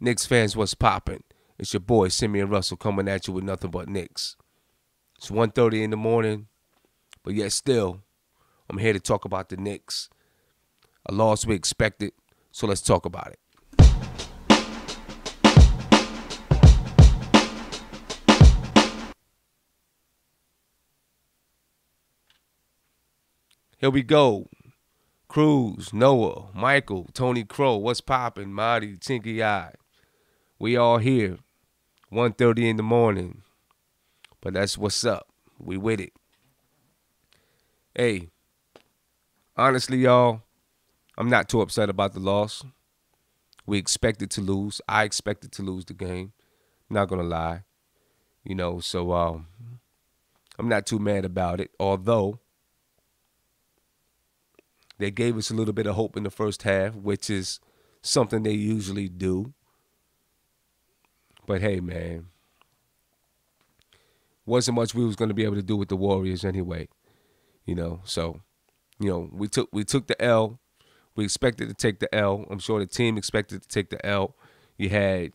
Knicks fans, what's poppin'? It's your boy Simeon Russell coming at you with nothing but Knicks. It's 1:30 in the morning, but yet still, I'm here to talk about the Knicks. A loss we expected, so let's talk about it. Here we go. Cruz, Noah, Michael, Tony Crow, what's poppin'? Marty, Tinky Eye. We all here. 1:30 in the morning. But that's what's up. We with it. Hey, honestly, y'all, I'm not too upset about the loss. We expected to lose. I expected to lose the game. Not gonna lie. So I'm not too mad about it. Although they gave us a little bit of hope in the first half, which is something they usually do. But hey, man, wasn't much we was going to be able to do with the Warriors anyway. So we took the L. We expected to take the L. I'm sure the team expected to take the L. You had,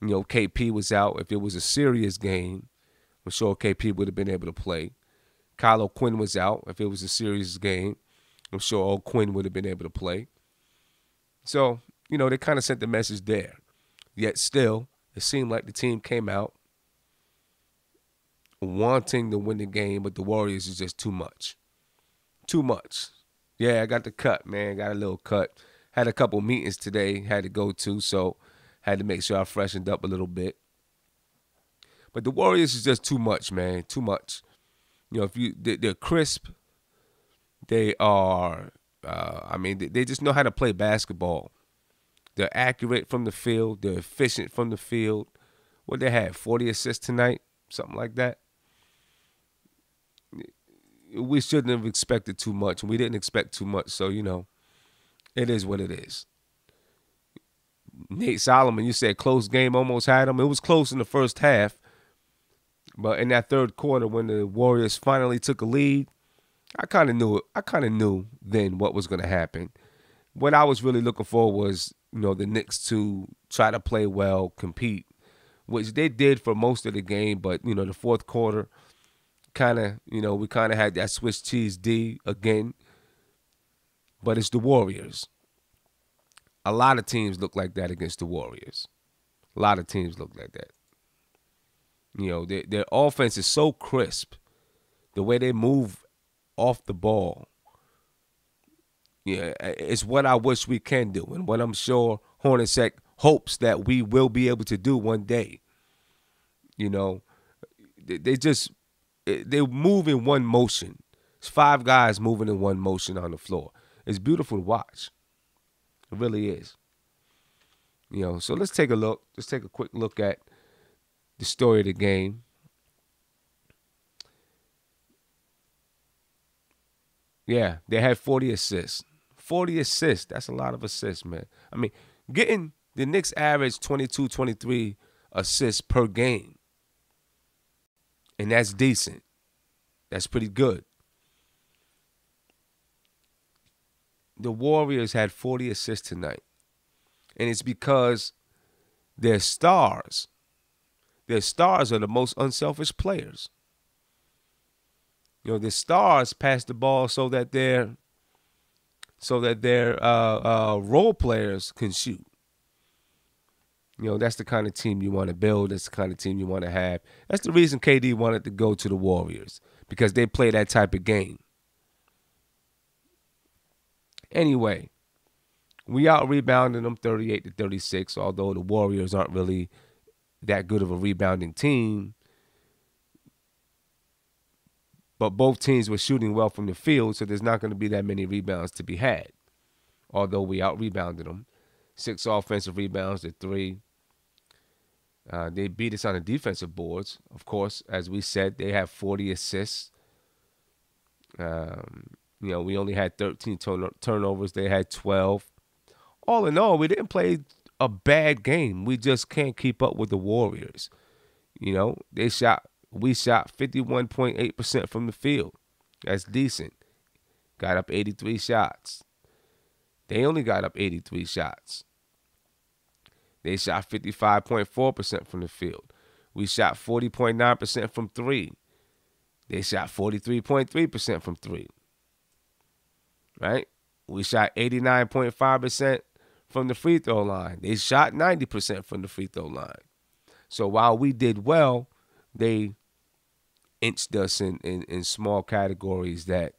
KP was out. If it was a serious game, I'm sure KP would have been able to play. Kyllo Quinn was out. If it was a serious game, I'm sure old Quinn would have been able to play. So, they kind of sent the message there. Yet still, it seemed like the team came out wanting to win the game, but the Warriors is just too much. Too much. Yeah, I got the cut, man. Got a little cut. Had a couple meetings today, had to go to, so had to make sure I freshened up a little bit. But the Warriors is just too much, man. Too much. They're crisp. They are, they just know how to play basketball. They're accurate from the field. They're efficient from the field. What they had, 40 assists tonight? Something like that. We shouldn't have expected too much. We didn't expect too much, so, it is what it is. Nate Solomon, you said close game, almost had him. It was close in the first half. But in that third quarter, when the Warriors finally took a lead, I kind of knew it. I kind of knew then what was going to happen. What I was really looking for was, the Knicks to try to play well, compete, which they did for most of the game. But, the fourth quarter, we kind of had that Swiss cheese D again. But it's the Warriors. A lot of teams look like that against the Warriors. A lot of teams look like that. Their offense is so crisp. The way they move off the ball. Yeah, it's what I wish we can do, and what I'm sure Hornacek hopes that we will be able to do one day. They move in one motion. It's 5 guys moving in one motion on the floor. It's beautiful to watch. It really is. So let's take a look. Let's take a quick look at the story of the game. Yeah, they had 40 assists. 40 assists, that's a lot of assists, man. Getting the Knicks average 22, 23 assists per game. And that's decent. That's pretty good. The Warriors had 40 assists tonight. And it's because their stars are the most unselfish players. The stars pass the ball so that their role players can shoot. That's the kind of team you want to build. That's the kind of team you want to have. That's the reason KD wanted to go to the Warriors, because they play that type of game. Anyway, we out-rebounded them 38-36, although the Warriors aren't really that good of a rebounding team. But both teams were shooting well from the field, so there's not going to be that many rebounds to be had, although we out-rebounded them. 6 offensive rebounds to 3. They beat us on the defensive boards. Of course, as we said, they have 40 assists. We only had 13 turnovers. They had 12. All in all, we didn't play a bad game. We just can't keep up with the Warriors. We shot 51.8% from the field. That's decent. Got up 83 shots. They only got up 83 shots. They shot 55.4% from the field. We shot 40.9% from three. They shot 43.3% from three. Right? We shot 89.5% from the free throw line. They shot 90% from the free throw line. So while we did well, they inched us in small categories that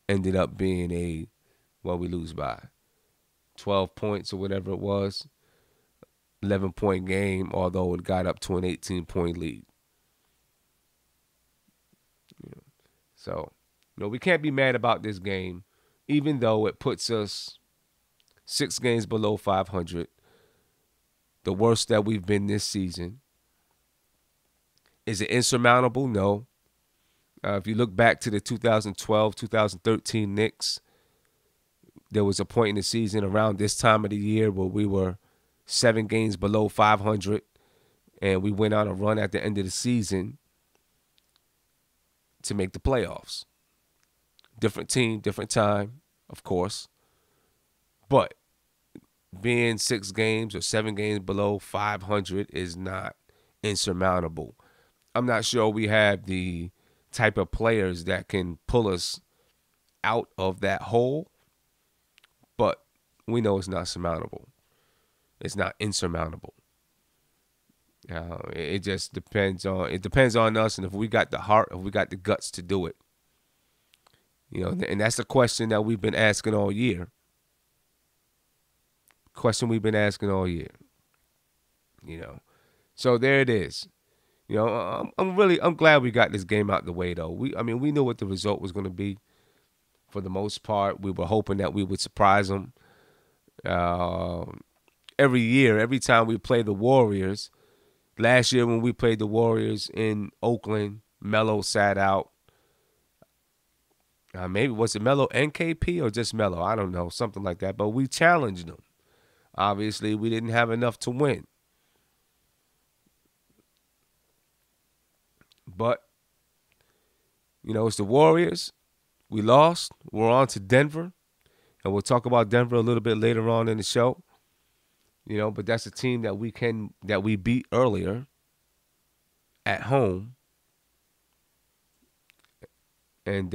ended up being we lose by 12 points or whatever it was, 11-point game, although it got up to an 18-point lead. So, we can't be mad about this game, even though it puts us 6 games below 500, the worst that we've been this season. Is it insurmountable? No. If you look back to the 2012-2013 Knicks, there was a point in the season around this time of the year where we were 7 games below 500, and we went on a run at the end of the season to make the playoffs. Different team, different time, of course. But being 6 games or 7 games below 500 is not insurmountable. I'm not sure we have the type of players that can pull us out of that hole, but we know it's not surmountable. It's not insurmountable. It just depends on us, and if we got the heart, if we got the guts to do it. And that's the question that we've been asking all year. So there it is. I'm glad we got this game out the way, though. We knew what the result was going to be. For the most part, we were hoping that we would surprise them. Every year, every time we play the Warriors. Last year when we played the Warriors in Oakland, Melo sat out. Maybe was it Melo and KP or just Melo? I don't know, something like that. But we challenged them. Obviously, we didn't have enough to win. But, it's the Warriors. We lost. We're on to Denver. And we'll talk about Denver a little bit later on in the show. But that's a team that we beat earlier at home. And,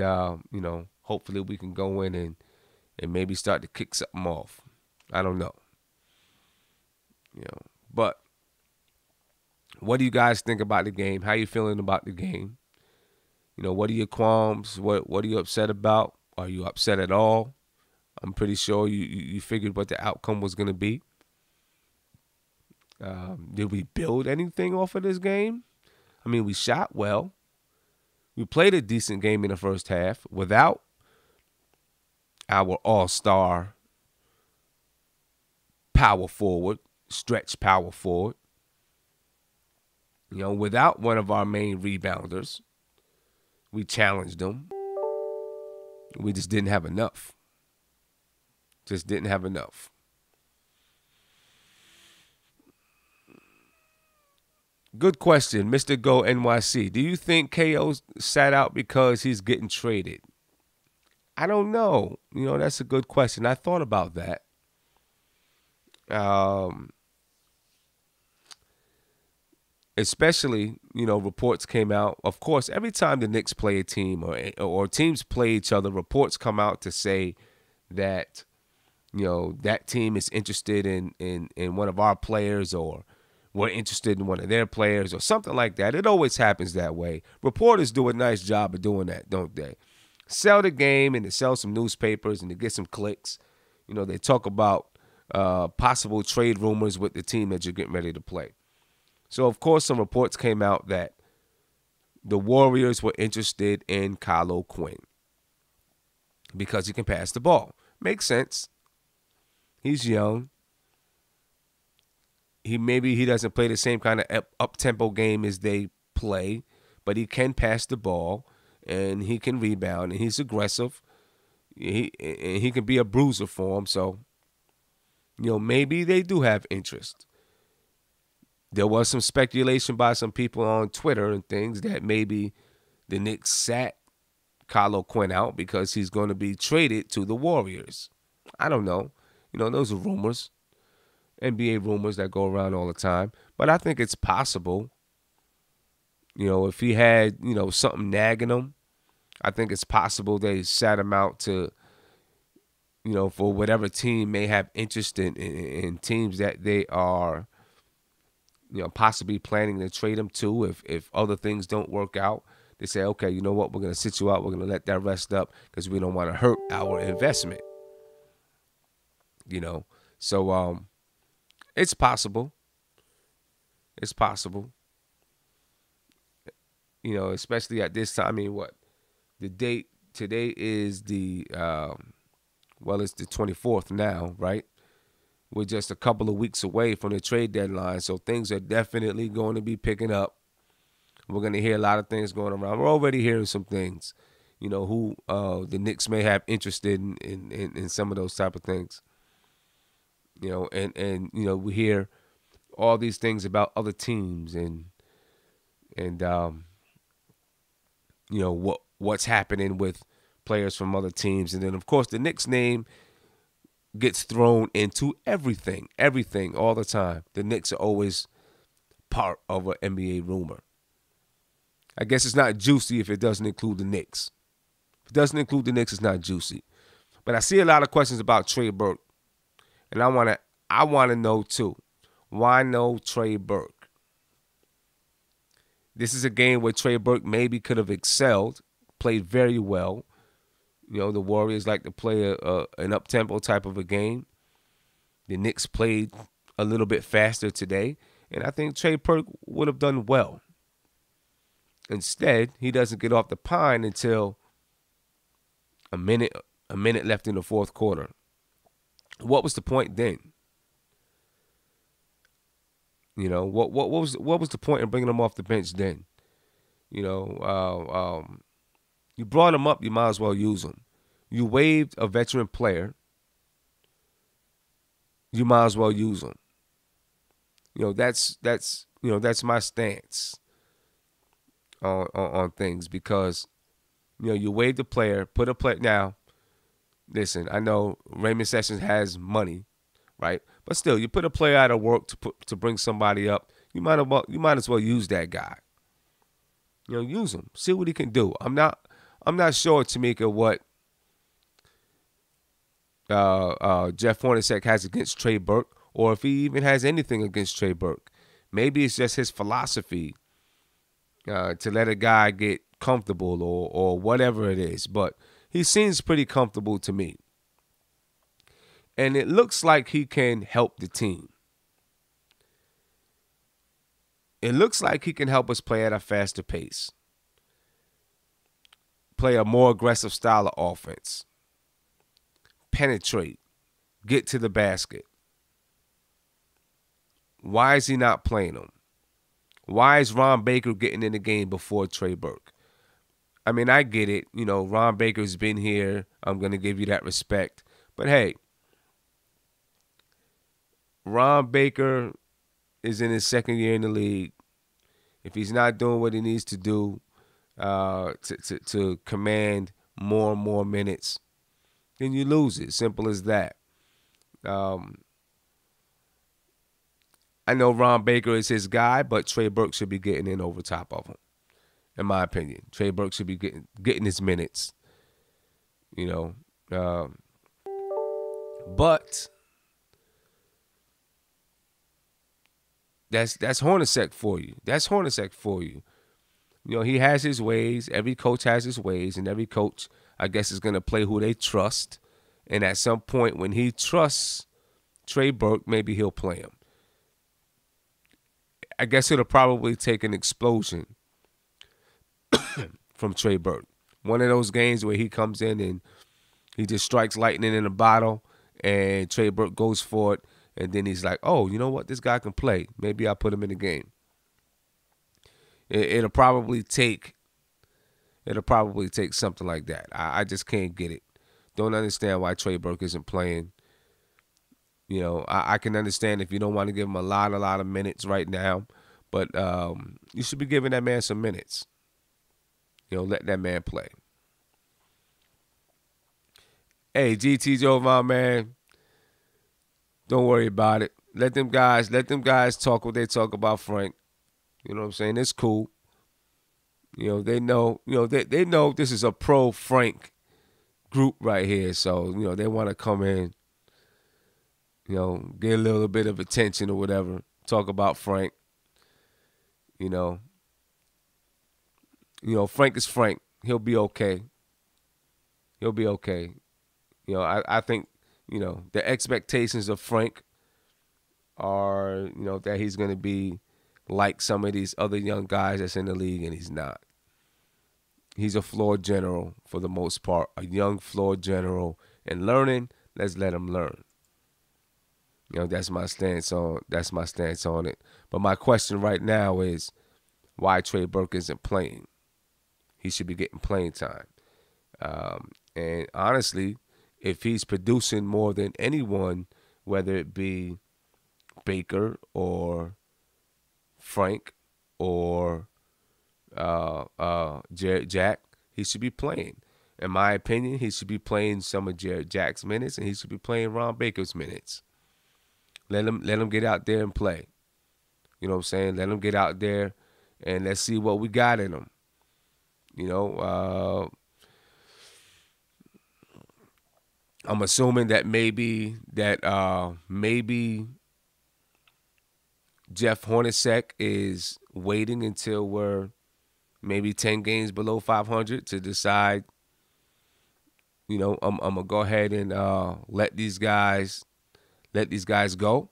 hopefully we can go in and maybe start to kick something off. I don't know. But what do you guys think about the game? How you feeling about the game? What are your qualms? What are you upset about? Are you upset at all? I'm pretty sure you figured what the outcome was going to be. Did we build anything off of this game? We shot well. We played a decent game in the first half without our all-star power forward, stretch power forward. Without one of our main rebounders. We challenged them. We just didn't have enough. Good question, Mr. Go NYC. Do you think KO sat out because he's getting traded? I don't know. That's a good question. I thought about that. Especially, reports came out. Of course, every time the Knicks play a team or teams play each other, reports come out to say that, that team is interested in one of our players, or we're interested in one of their players, or something like that. It always happens that way. Reporters do a nice job of doing that, don't they? Sell the game and they sell some newspapers and they get some clicks. They talk about possible trade rumors with the team that you're getting ready to play. So, of course, some reports came out that the Warriors were interested in Kyllo Quinn because he can pass the ball. Makes sense. He's young. Maybe he doesn't play the same kind of up-tempo game as they play, but he can pass the ball, and he can rebound, and he's aggressive. He can be a bruiser for him. So, maybe they do have interest. There was some speculation by some people on Twitter and things that maybe the Knicks sat Kyllo Quinn out because he's going to be traded to the Warriors. I don't know. Those are rumors. NBA rumors that go around all the time. But I think it's possible. If he had, something nagging him, I think it's possible they sat him out to, for whatever team may have interest in teams that they are, possibly planning to trade him to if other things don't work out. They say, okay, you know what, we're going to sit you out. We're going to let that rest up because we don't want to hurt our investment. So it's possible. It's possible. Especially at this time. I mean, what? The date today is it's the 24th now, right? We're just a couple of weeks away from the trade deadline, so things are definitely going to be picking up. We're going to hear a lot of things going around. We're already hearing some things, who the Knicks may have interested in some of those type of things. And we hear all these things about other teams and what's happening with players from other teams. And then, of course, the Knicks name gets thrown into everything all the time. The Knicks are always part of an NBA rumor. I guess it's not juicy if it doesn't include the Knicks. If it doesn't include the Knicks, it's not juicy. But I see a lot of questions about Trey Burke. And I want to know, too, why no Trey Burke? This is a game where Trey Burke maybe could have excelled, played very well. The Warriors like to play an up-tempo type of a game. The Knicks played a little bit faster today, and I think Trey Burke would have done well. Instead, he doesn't get off the pine until a minute left in the fourth quarter. What was the point then? What was the point in bringing him off the bench then? You brought him up, you might as well use him. You waived a veteran player, you might as well use him. That's my stance on things, because you waived a player, put a player. Now, listen, I know Raymond Sessions has money, right? But still, you put a player out of work to bring somebody up. You might as well use that guy. Use him. See what he can do. I'm not sure, Tamika, what Jeff Hornacek has against Trey Burke, or if he even has anything against Trey Burke. Maybe it's just his philosophy to let a guy get comfortable or whatever it is. But he seems pretty comfortable to me. And it looks like he can help the team. It looks like he can help us play at a faster pace. Play a more aggressive style of offense. Penetrate. Get to the basket. Why is he not playing him? Why is Ron Baker getting in the game before Trey Burke? I mean, I get it. Ron Baker's been here. I'm going to give you that respect. But hey, Ron Baker is in his second year in the league. If he's not doing what he needs to do to command more and more minutes, then you lose it. Simple as that. I know Ron Baker is his guy, but Trey Burke should be getting in over top of him, in my opinion. Trey Burke should be getting his minutes. But that's Hornacek for you. That's Hornacek for you. He has his ways. Every coach has his ways, and every coach, I guess, is going to play who they trust. And at some point, when he trusts Trey Burke, maybe he'll play him. I guess it'll probably take an explosion from Trey Burke. One of those games where he comes in and he just strikes lightning in a bottle, and Trey Burke goes for it, and then he's like, oh, you know what? This guy can play. Maybe I'll put him in the game. It'll probably take something like that. I just can't get it. Don't understand why Trey Burke isn't playing. I can understand if you don't want to give him a lot of minutes right now, but you should be giving that man some minutes. Let that man play. Hey, GT Jovan, man, don't worry about it. let them guys talk what they talk about Frank. You know what I'm saying? It's cool. They know, they know this is a pro Frank group right here. So, they want to come in, get a little bit of attention or whatever, talk about Frank. You know, Frank is Frank. He'll be okay. He'll be okay. I think, the expectations of Frank are, that he's going to be like some of these other young guys that's in the league, and he's not. He's a floor general for the most part, a young floor general. And learning, let's let him learn. That's my stance on it. But my question right now is why Trey Burke isn't playing. He should be getting playing time. And honestly, if he's producing more than anyone, whether it be Baker or Frank or Jared Jack, he should be playing. In my opinion, he should be playing some of Jared Jack's minutes, and he should be playing Ron Baker's minutes. Let him get out there and play. You know what I'm saying? Let him get out there, and let's see what we got in him. I'm assuming that maybe Jeff Hornacek is waiting until we're maybe 10 games below 500 to decide, I'm gonna go ahead and let these guys go.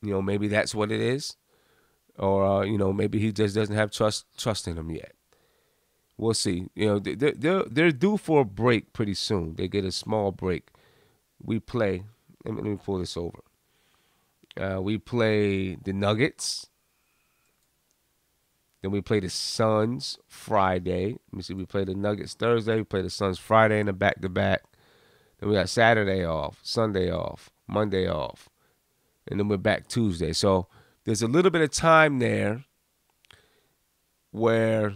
Maybe that's what it is, or maybe he just doesn't have trust in them yet. We'll see. They're due for a break pretty soon. They get a small break. We play. Let me pull this over. We play the Nuggets. Then we play the Suns Friday. Let me see. We play the Nuggets Thursday. We play the Suns Friday in a back-to-back. Then we got Saturday off, Sunday off, Monday off. And then we're back Tuesday. So there's a little bit of time there where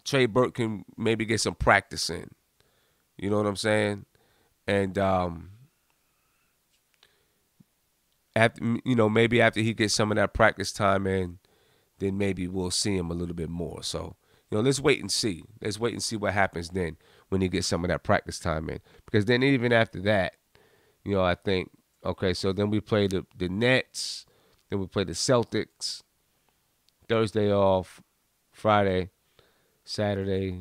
Trey Burke can maybe get some practice in. You know what I'm saying? And maybe after he gets some of that practice time in, then maybe we'll see him a little bit more. So, let's wait and see. Let's wait and see what happens then when he gets some of that practice time in. Because then even after that, I think, okay, so then we play the Nets, then we play the Celtics, Thursday off, Friday, Saturday.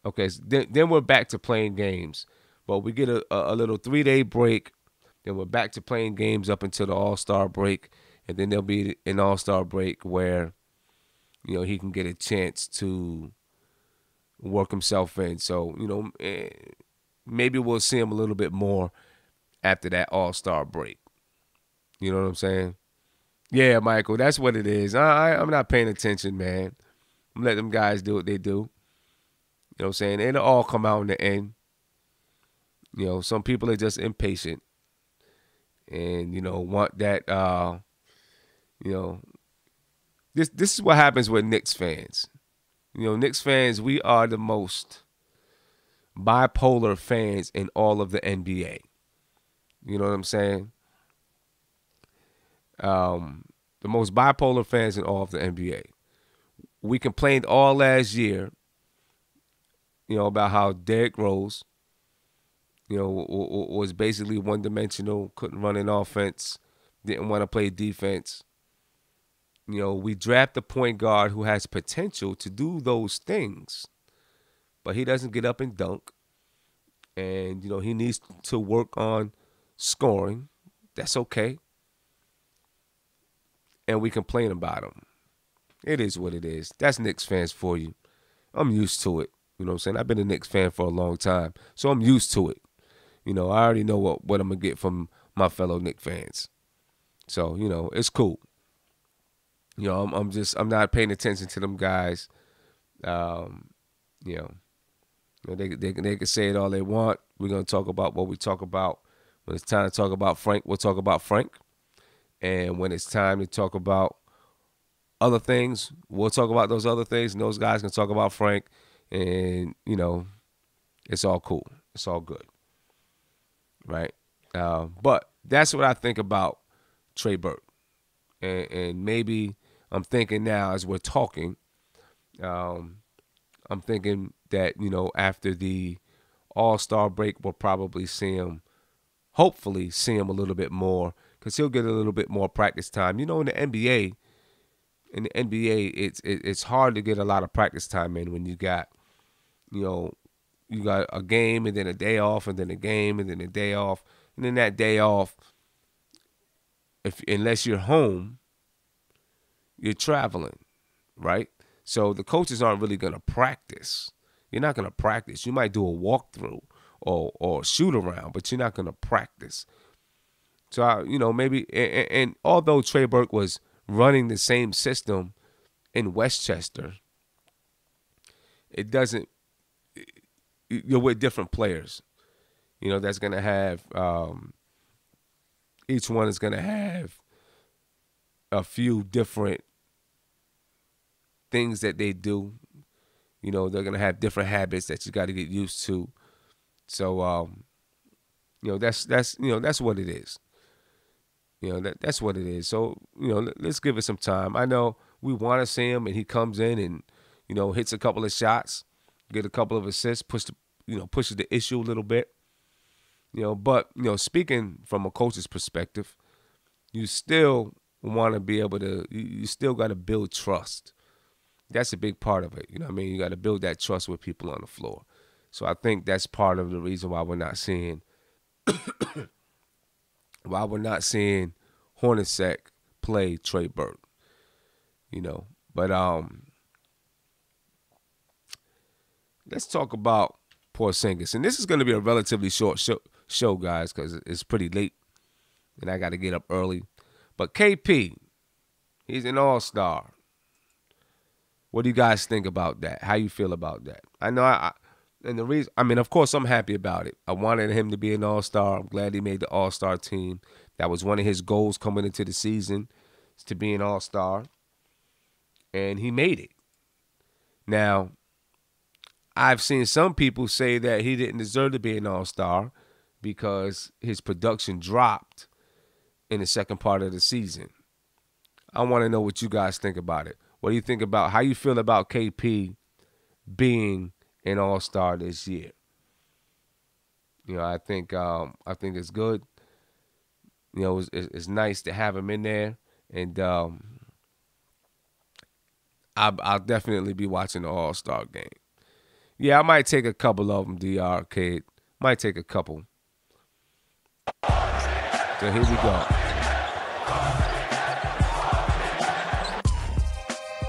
Okay, so then we're back to playing games. But we get a little 3-day break. Then we're back to playing games up until the All-Star break. And then there'll be an All-Star break where, he can get a chance to work himself in. So, maybe we'll see him a little bit more after that All-Star break. You know what I'm saying? Yeah, Michael, that's what it is. I'm not paying attention, man. I'm letting them guys do what they do. You know what I'm saying? It'll all come out in the end. Some people are just impatient and, want that, this is what happens with Knicks fans. Knicks fans, we are the most bipolar fans in all of the NBA. You know what I'm saying? The most bipolar fans in all of the NBA. We complained all last year, about how Derrick Rose, was basically one-dimensional, couldn't run an offense, didn't want to play defense. We draft a point guard who has potential to do those things, but he doesn't get up and dunk. And, he needs to work on scoring. That's okay. And we complain about him. It is what it is. That's Knicks fans for you. I'm used to it. You know what I'm saying? I've been a Knicks fan for a long time, so I'm used to it. I already know what I'm going to get from my fellow Knicks fans. So, it's cool. I'm not paying attention to them guys. They can say it all they want. We're going to talk about what we talk about. When it's time to talk about Frank, we'll talk about Frank. And when it's time to talk about other things, we'll talk about those other things. And those guys can talk about Frank. And, it's all cool. It's all good. Right? But that's what I think about Trey Burke. And maybe I'm thinking now as we're talking, I'm thinking that, after the All-Star break, we'll probably hopefully see him a little bit more because he'll get a little bit more practice time. In the NBA, it's hard to get a lot of practice time in when you got a game and then a day off and then a game and then a day off. And then that day off, unless you're home, you're traveling, right? So the coaches aren't really going to practice. You're not going to practice. You might do a walkthrough or shoot around, but you're not going to practice. So, maybe, and although Trey Burke was running the same system in Westchester, it doesn't, you're with different players. That's going to have, each one is going to have a few different things that they do. They're going to have different habits that you got to get used to. So, that's what it is. That's what it is. So, let's give it some time. I know we want to see him, and he comes in and, hits a couple of shots, get a couple of assists, pushes the issue a little bit. But, speaking from a coach's perspective, you still want to be able to, you still got to build trust. That's a big part of it. You got to build that trust with people on the floor. So I think that's part of the reason why we're not seeing Hornacek play Trey Burke. But let's talk about Porzingis. And this is going to be a relatively short show, guys, because it's pretty late and I got to get up early. But KP, he's an all-star. What do you guys think about that? How you feel about that? I know and the reason, of course, I'm happy about it. I wanted him to be an all-star. I'm glad he made the all-star team. That was one of his goals coming into the season, is to be an all-star. And he made it. Now, I've seen some people say that he didn't deserve to be an all-star because his production dropped in the second part of the season. I want to know what you guys think about it. What do you think about, how you feel about KP being an all-star this year? I think it's good. It's nice to have him in there, and I'll definitely be watching the all-star game. Yeah, I might take a couple of them, DR Kid. Might take a couple. So here we go.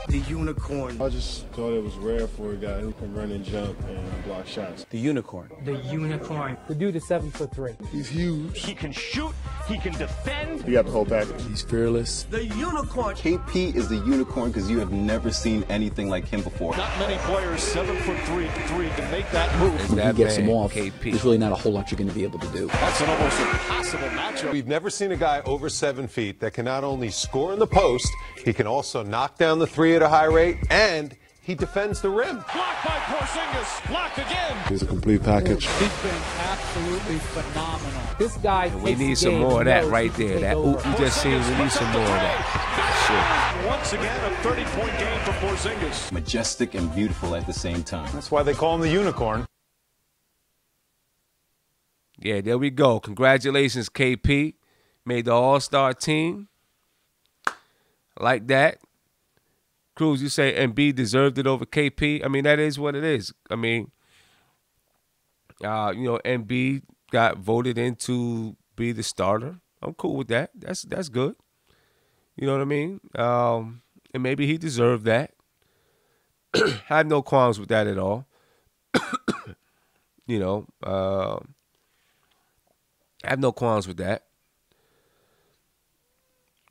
The unicorn. I just thought it was rare for a guy who can run and jump and block shots. The unicorn. The unicorn. The dude is 7'3". He's huge. He can shoot. He can defend. He got the whole package. He's fearless. The unicorn. KP is the unicorn because you have never seen anything like him before. Not many players 7'3" can make that move. When he gets him off, KP. there's really not a whole lot you're going to be able to do. That's an almost impossible matchup. We've never seen a guy over 7 feet that can not only score in the post, he can also knock down the three at a high rate, and he defends the rim. Blocked by Porzingis. Blocked again. He's a complete package. He's been absolutely phenomenal. This guy And we need some more of that right there. That oop you just seen, we need some more of that. Once again, a 30-point game for Porzingis. Majestic and beautiful at the same time. That's why they call him the unicorn. Yeah, there we go. Congratulations, KP. Made the all-star team. Like that. Cruz, you say Embiid deserved it over KP. That is what it is. Embiid got voted in to be the starter. I'm cool with that. That's good. You know what I mean? And maybe he deserved that. I have no qualms with that at all. I have no qualms with that.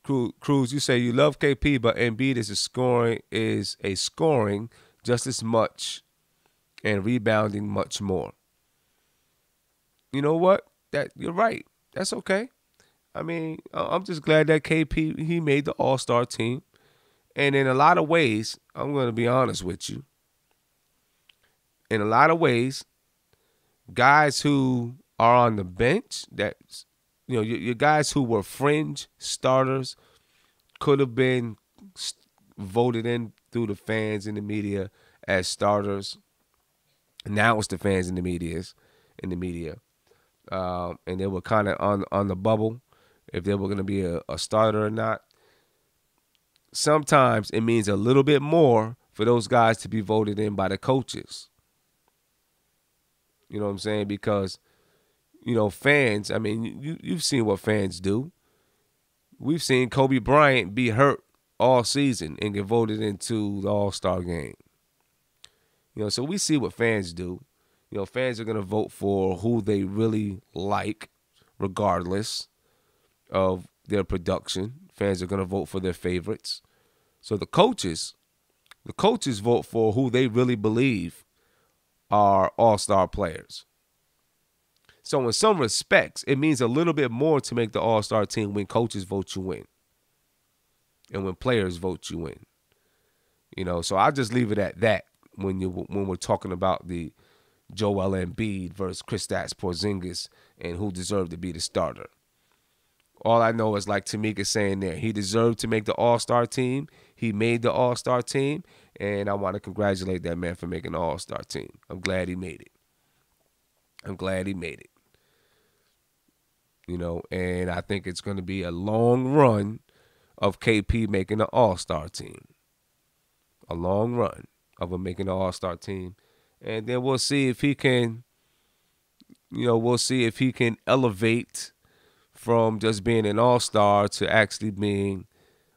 Cruz, you say you love KP, but Embiid is scoring just as much and rebounding much more. You know what? You're right. That's okay. I'm just glad that KP, he made the all-star team. And in a lot of ways, I'm going to be honest with you. In a lot of ways, guys who are on the bench that your guys who were fringe starters could have been voted in through the fans and the media as starters. Now it's the fans and the media, and they were kind of on the bubble if they were going to be a starter or not. Sometimes it means a little bit more for those guys to be voted in by the coaches. You know what I'm saying? Because, fans, I mean, you've seen what fans do. We've seen Kobe Bryant be hurt all season and get voted into the All-Star game. So we see what fans do. Fans are going to vote for who they really like, regardless of their production. Fans are going to vote for their favorites. So the coaches vote for who they really believe are all-star players. So in some respects, it means a little bit more to make the all-star team when coaches vote you in and when players vote you in. So I'll just leave it at that when we're talking about the Joel Embiid versus Kristaps Porzingis and who deserved to be the starter. All I know is, like Tamika's saying there, he deserved to make the all-star team. He made the all-star team, and I want to congratulate that man for making the all-star team. I'm glad he made it. And I think it's going to be a long run of KP making the all-star team. A long run of him making the all-star team. And then we'll see if he can, elevate from just being an all-star to actually being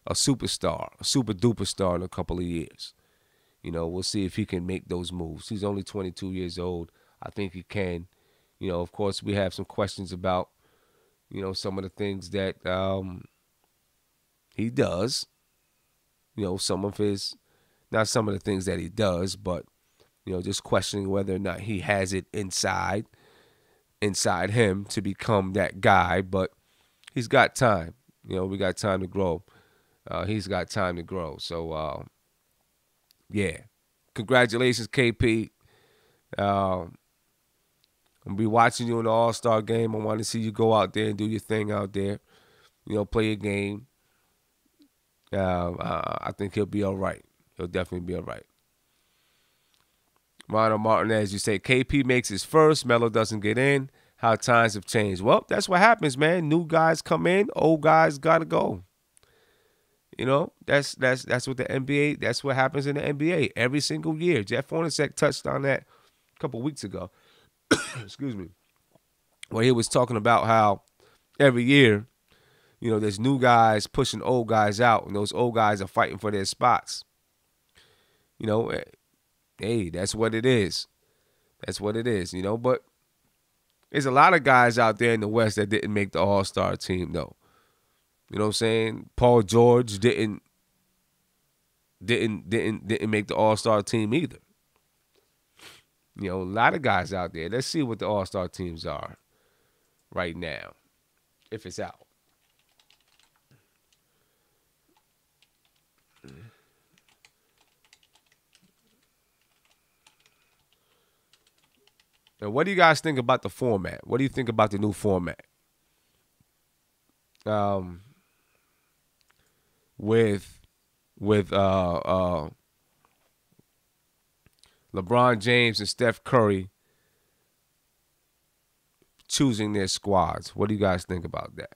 a superstar, a super-duper star in a couple of years. We'll see if he can make those moves. He's only 22 years old. I think he can. Of course, we have some questions about, some of the things that he does. Some of his, not some of the things that he does, but, just questioning whether or not he has it inside him to become that guy. But he's got time. We got time to grow. He's got time to grow. So, yeah. Congratulations, KP. I'm going to be watching you in the All-Star game. I want to see you go out there and do your thing out there. Play your game. I think he'll be all right. He'll definitely be all right. Ronald Martinez, you say KP makes his first, Melo doesn't get in. How times have changed. Well, that's what happens, man. New guys come in, old guys gotta go. That's what the NBA. That's what happens in the NBA every single year. Jeff Hornacek touched on that a couple weeks ago. Excuse me. Where he was talking about how every year, there's new guys pushing old guys out, and those old guys are fighting for their spots. Hey, that's what it is. That's what it is, But there's a lot of guys out there in the West that didn't make the All-Star team, though. You know what I'm saying? Paul George didn't make the All-Star team either. A lot of guys out there. Let's see what the All-Star teams are right now, if it's out. And what do you guys think about the format? What do you think about the new format? With LeBron James and Steph Curry choosing their squads. What do you guys think about that?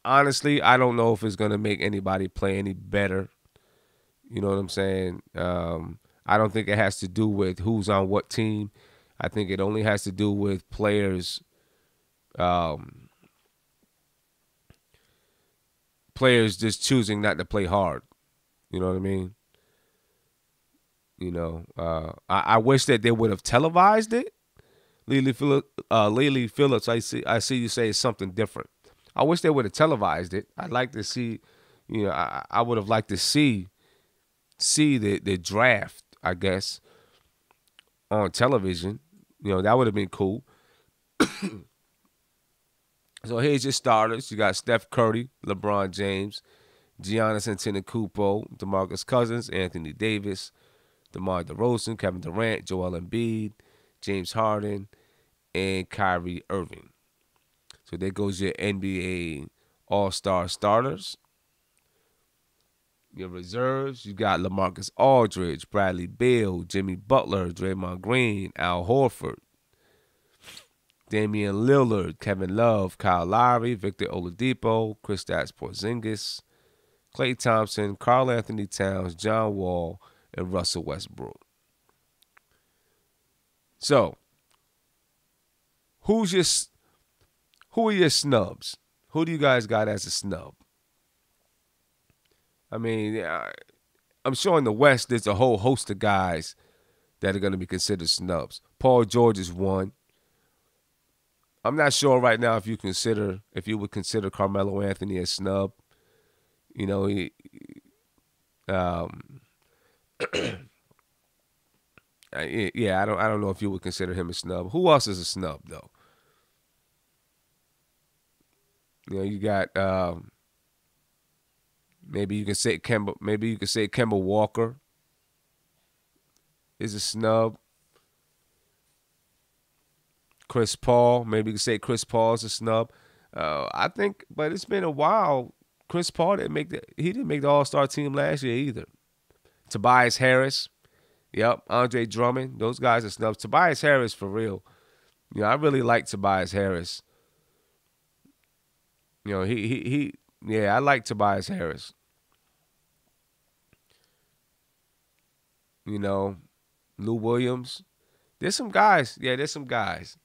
Honestly, I don't know if it's going to make anybody play any better. You know what I'm saying? I don't think it has to do with who's on what team. I think it only has to do with players just choosing not to play hard. You know what I mean? I wish that they would have televised it. Lily Phillips, I see you say something different. I wish they would have televised it. I'd like to see, I would have liked to see the draft, I guess, on television. That would have been cool. So here's your starters. You got Steph Curry, LeBron James, Giannis Antetokounmpo, DeMarcus Cousins, Anthony Davis, DeMar DeRozan, Kevin Durant, Joel Embiid, James Harden, and Kyrie Irving. So there goes your NBA All-Star starters. Your reserves, you got LaMarcus Aldridge, Bradley Beal, Jimmy Butler, Draymond Green, Al Horford, Damian Lillard, Kevin Love, Kyle Lowry, Victor Oladipo, Kristaps Porzingis, Klay Thompson, Karl Anthony Towns, John Wall, and Russell Westbrook. So, who are your snubs? Who do you guys got as a snub? I mean, I'm sure in the West there's a whole host of guys that are going to be considered snubs. Paul George is one. I'm not sure right now if you would consider Carmelo Anthony a snub. You know, I don't know if you would consider him a snub. Who else is a snub though? You know, you got maybe you can say Kemba Walker is a snub. Chris Paul, maybe you can say Chris Paul is a snub. I think, but it's been a while. Chris Paul didn't make the All-Star team last year either. Tobias Harris, yep, Andre Drummond, those guys are snubs. Tobias Harris for real. You know, I really like Tobias Harris. You know, I like Tobias Harris. You know, Lou Williams. There's some guys. Yeah, there's some guys.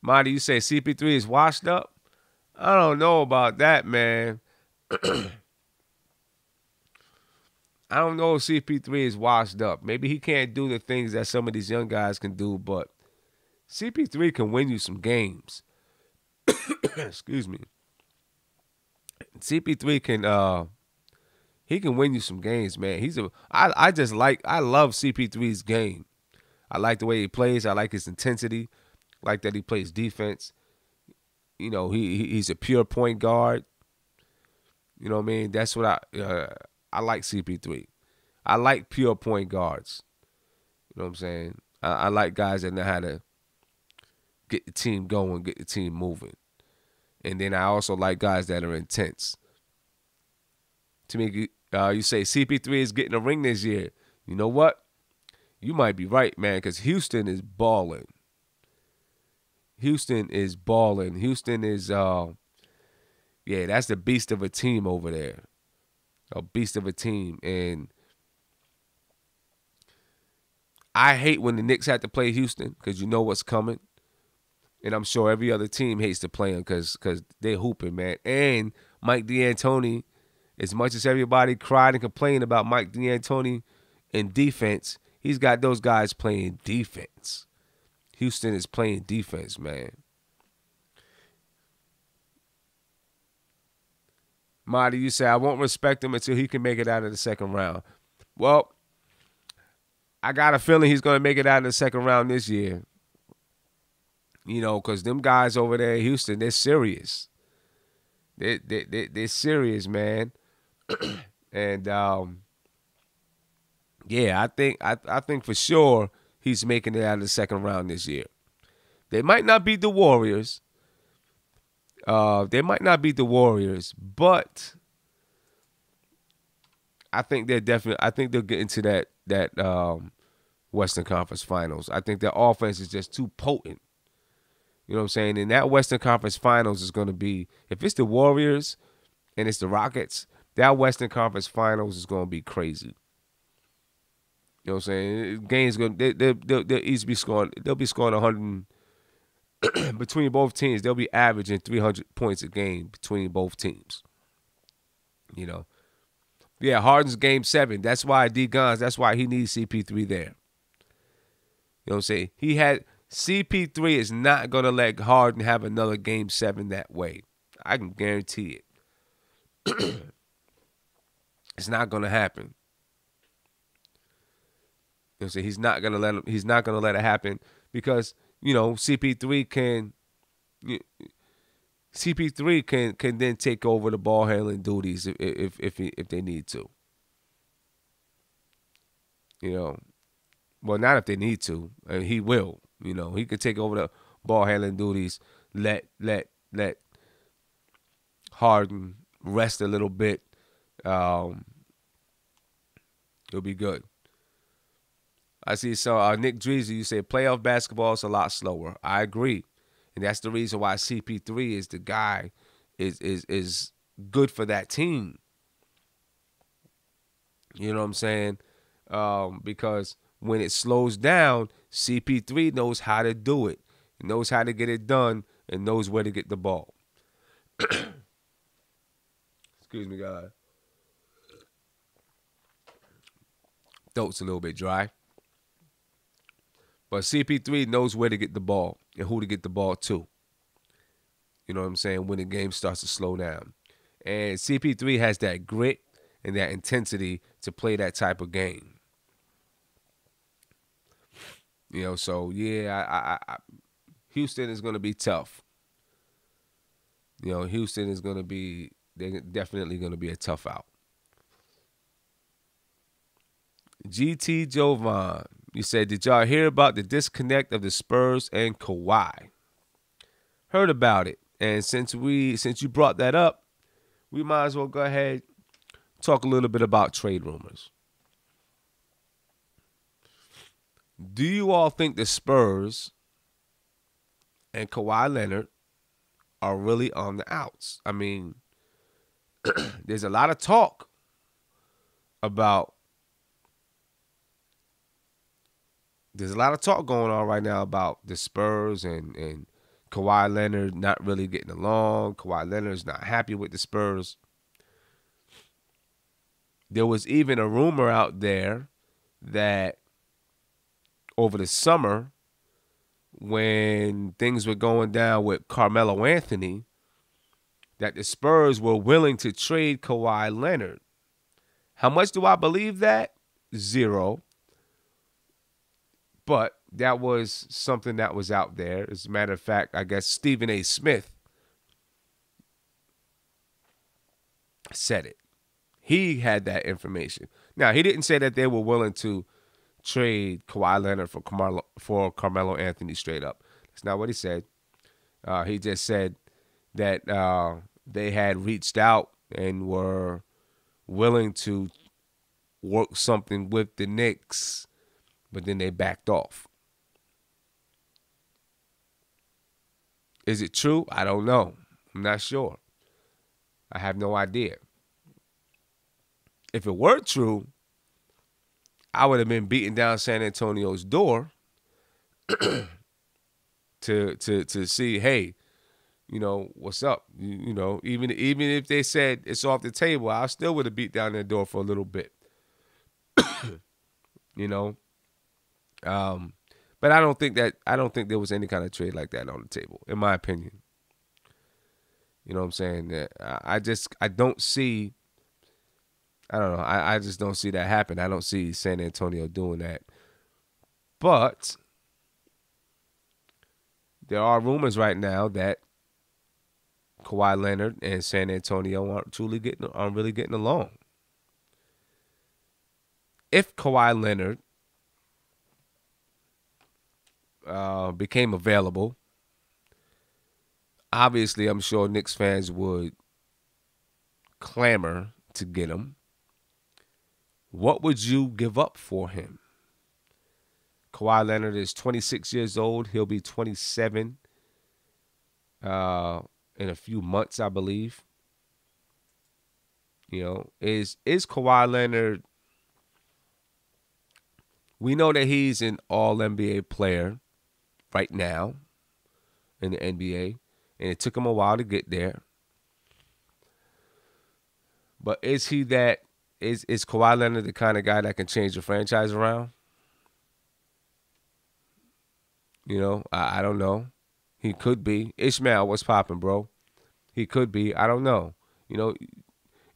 Marty, you say CP3 is washed up? I don't know about that, man. I don't know if CP3 is washed up. Maybe he can't do the things that some of these young guys can do, but CP3 can win you some games. Excuse me. CP3 can he can win you some games, man. I love CP3's game. I like the way he plays. I like his intensity. I like that he plays defense. You know, he's a pure point guard. You know what I mean? That's what I like CP3. I like pure point guards. You know what I'm saying? I like guys that know how to get the team going, get the team moving. And then I also like guys that are intense. To me, you say CP3 is getting a ring this year. You know what? You might be right, man, because Houston is balling. Houston is balling. Houston is, that's the beast of a team over there. A beast of a team. And I hate when the Knicks have to play Houston because you know what's coming. And I'm sure every other team hates to play them because they're hooping, man. And Mike D'Antoni, as much as everybody cried and complained about Mike D'Antoni in defense, he's got those guys playing defense. Houston is playing defense, man. Marty, you say, I won't respect him until he can make it out of the second round. Well, I got a feeling he's going to make it out of the second round this year. You know, because them guys over there in Houston, they're serious. They're serious, man. And, I think for sure he's making it out of the second round this year. They might not beat the Warriors. But I think they'll get into that Western Conference Finals. I think their offense is just too potent. You know what I'm saying? And that Western Conference Finals is going to be, if it's the Warriors and it's the Rockets, that Western Conference Finals is going to be crazy. You know what I'm saying? Games they'll easily be scoring. They'll be scoring 100 between both teams. They'll be averaging 300 points a game between both teams. You know, yeah. Harden's Game 7. That's why that's why he needs CP3 there. You know what I'm saying? CP3 is not gonna let Harden have another Game 7 that way. I can guarantee it. It's not gonna happen. You know, so he's not gonna let it happen because CP3 can then take over the ball handling duties if they need to. You know, Well, not if they need to. He will. You know, he could take over the ball handling duties. Let Harden rest a little bit. It'll be good. I see. So Nick Dreezy, you say playoff basketball is a lot slower. I agree, and that's the reason why CP3 is the guy is good for that team. You know what I'm saying? Because when it slows down, CP3 knows how to do it. He knows how to get it done and knows where to get the ball. Excuse me, guys. Throat's a little bit dry. But CP3 knows where to get the ball and who to get the ball to. You know what I'm saying? When the game starts to slow down. And CP3 has that grit and that intensity to play that type of game. You know, so yeah, Houston is going to be tough. You know, Houston is going to be, they're definitely going to be a tough out. GT Jovan, you said, did y'all hear about the disconnect of the Spurs and Kawhi? Heard about it. And since you brought that up, we might as well go ahead talk a little bit about trade rumors. Do you all think the Spurs and Kawhi Leonard are really on the outs? I mean, there's a lot of talk about going on right now about the Spurs and Kawhi Leonard not really getting along. Kawhi Leonard's not happy with the Spurs. There was even a rumor out there that over the summer, when things were going down with Carmelo Anthony, that the Spurs were willing to trade Kawhi Leonard. How much do I believe that? 0. But that was something that was out there. As a matter of fact, I guess Stephen A. Smith said it. He had that information. Now, he didn't say that they were willing to trade Kawhi Leonard for Carmelo Anthony straight up. That's not what he said. He just said that they had reached out and were willing to work something with the Knicks, but then they backed off. Is it true? I don't know. I'm not sure. I have no idea. If it were true, I would have been beating down San Antonio's door to see, hey, you know, what's up? You know, even if they said it's off the table, I still would have beat down their door for a little bit. You know, but I don't think there was any kind of trade like that on the table, in my opinion. You know what I'm saying? I don't see. I don't know. I just don't see that happen. I don't see San Antonio doing that. But there are rumors right now that Kawhi Leonard and San Antonio aren't really getting along. If Kawhi Leonard became available, obviously I'm sure Knicks fans would clamor to get him. What would you give up for him? Kawhi Leonard is 26 years old. He'll be 27 in a few months, I believe. You know, is Kawhi Leonard... We know that he's an all-NBA player right now in the NBA, and it took him a while to get there. But is he that... Is Kawhi Leonard the kind of guy that can change the franchise around? You know, I don't know. He could be. Ishmael, what's popping, bro? He could be. I don't know. You know,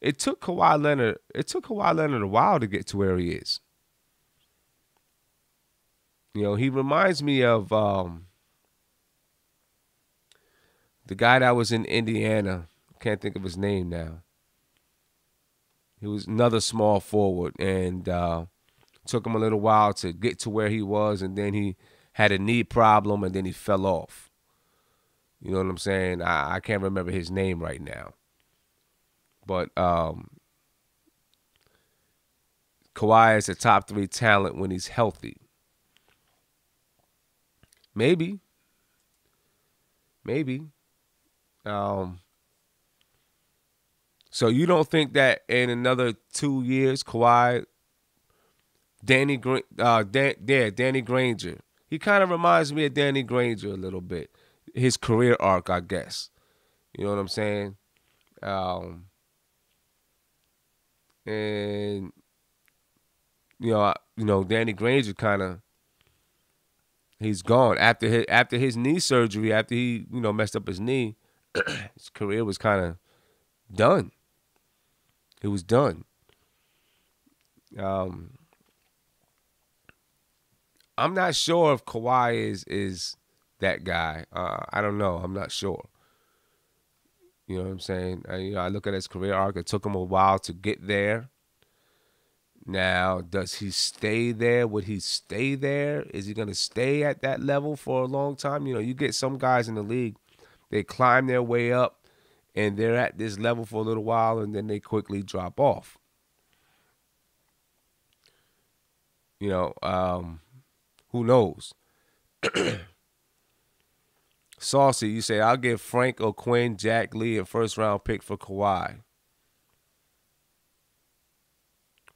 it took Kawhi Leonard a while to get to where he is. You know, he reminds me of the guy that was in Indiana. Can't think of his name now. He was another small forward and Took him a little while to get to where he was, and then he had a knee problem, and then he fell off. You know what I'm saying? I can't remember his name right now. But Kawhi is a top 3 talent when he's healthy. Maybe. So you don't think that in another 2 years, Kawhi, Danny Granger, he kind of reminds me of Danny Granger a little bit. His career arc, I guess. You know what I'm saying? And Danny Granger kind of, he's gone after his knee surgery. After he messed up his knee, his career was kind of done. It was done. I'm not sure if Kawhi is that guy. I don't know. I'm not sure. You know what I'm saying? I look at his career arc. It took him a while to get there. Now, does he stay there? Would he stay there? Is he going to stay at that level for a long time? You get some guys in the league, they climb their way up, and they're at this level for a little while, and then they quickly drop off. Who knows? Saucy, you say, I'll give Frank O'Quinn, Jack Lee, a first-round pick for Kawhi.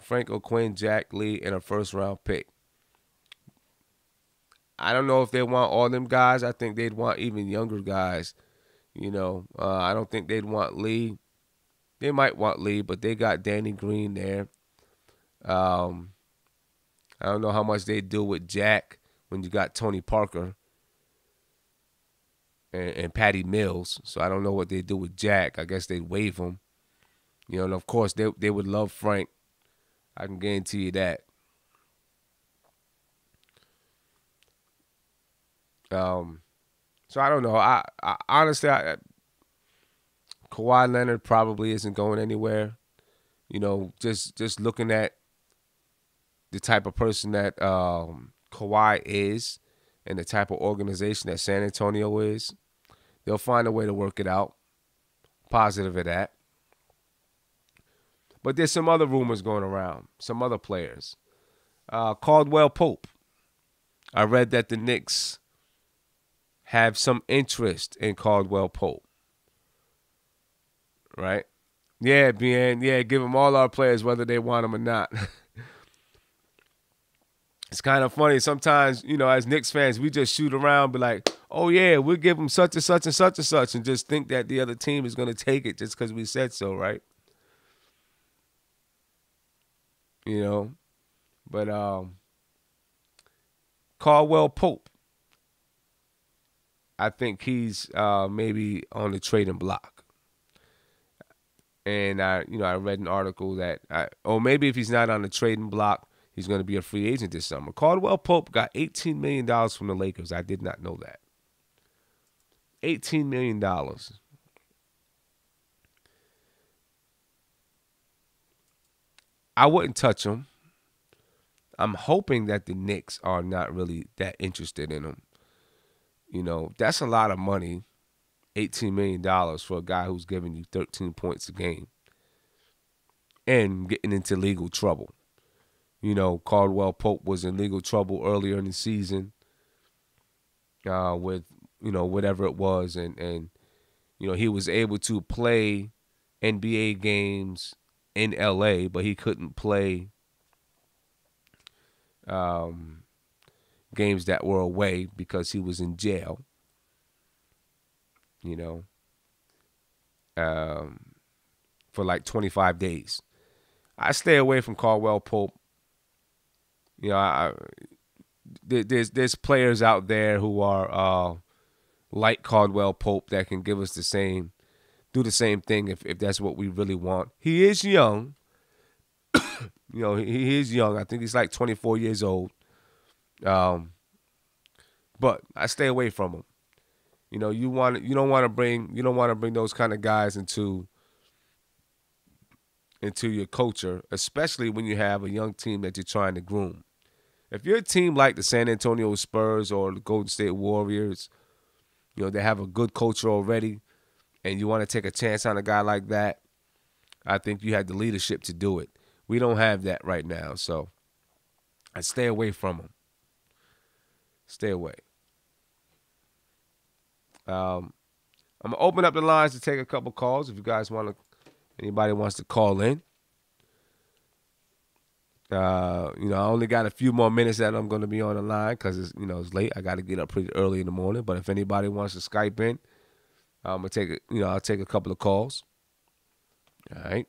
Frank O'Quinn, Jack Lee, and a first-round pick. I don't know if they want all them guys. I think they'd want even younger guys. I don't think they'd want Lee. They might want Lee, but they got Danny Green there. I don't know how much they do with Jack when you got Tony Parker and Patty Mills. So I don't know what they do with Jack. I guess they'd waive him. And of course they would love Frank. I can guarantee you that. So I don't know. I honestly, Kawhi Leonard probably isn't going anywhere. Just looking at the type of person that Kawhi is and the type of organization that San Antonio is, they'll find a way to work it out. Positive of that. But there's some other rumors going around, some other players. Caldwell-Pope. I read that the Knicks have some interest in Caldwell-Pope. Right? Yeah, BN. Yeah, give them all our players whether they want them or not. It's kind of funny. Sometimes, as Knicks fans, we just shoot around, be like, oh, yeah, we'll give them such and such and such and such, and just think that the other team is going to take it just because we said so, right? But Caldwell-Pope, I think he's maybe on the trading block. And I read an article that, maybe if he's not on the trading block, he's going to be a free agent this summer. Caldwell-Pope got $18 million from the Lakers. I did not know that. $18 million. I wouldn't touch him. I'm hoping that the Knicks are not really that interested in him. That's a lot of money, $18 million for a guy who's giving you 13 points a game and getting into legal trouble. Caldwell-Pope was in legal trouble earlier in the season with, whatever it was. And he was able to play NBA games in L.A., but he couldn't play games that were away because he was in jail, for like 25 days. I stay away from Caldwell-Pope. There's players out there who are like Caldwell-Pope that can give us do the same thing if that's what we really want. He is young. He is young. I think he's like 24 years old. But I stay away from him. You don't want to bring those kind of guys into into your culture, especially when you have a young team that you're trying to groom. If you're a team like the San Antonio Spurs or the Golden State Warriors, they have a good culture already, and you want to take a chance on a guy like that, I think you had the leadership to do it. We don't have that right now, so I stay away from them. Stay away. I'm going to open up the lines to take a couple calls if you guys anybody wants to call in. I only got a few more minutes that I'm going to be on the line because it's late. I got to get up pretty early in the morning. But if anybody wants to Skype in, I'm gonna I'll take a couple of calls. All right.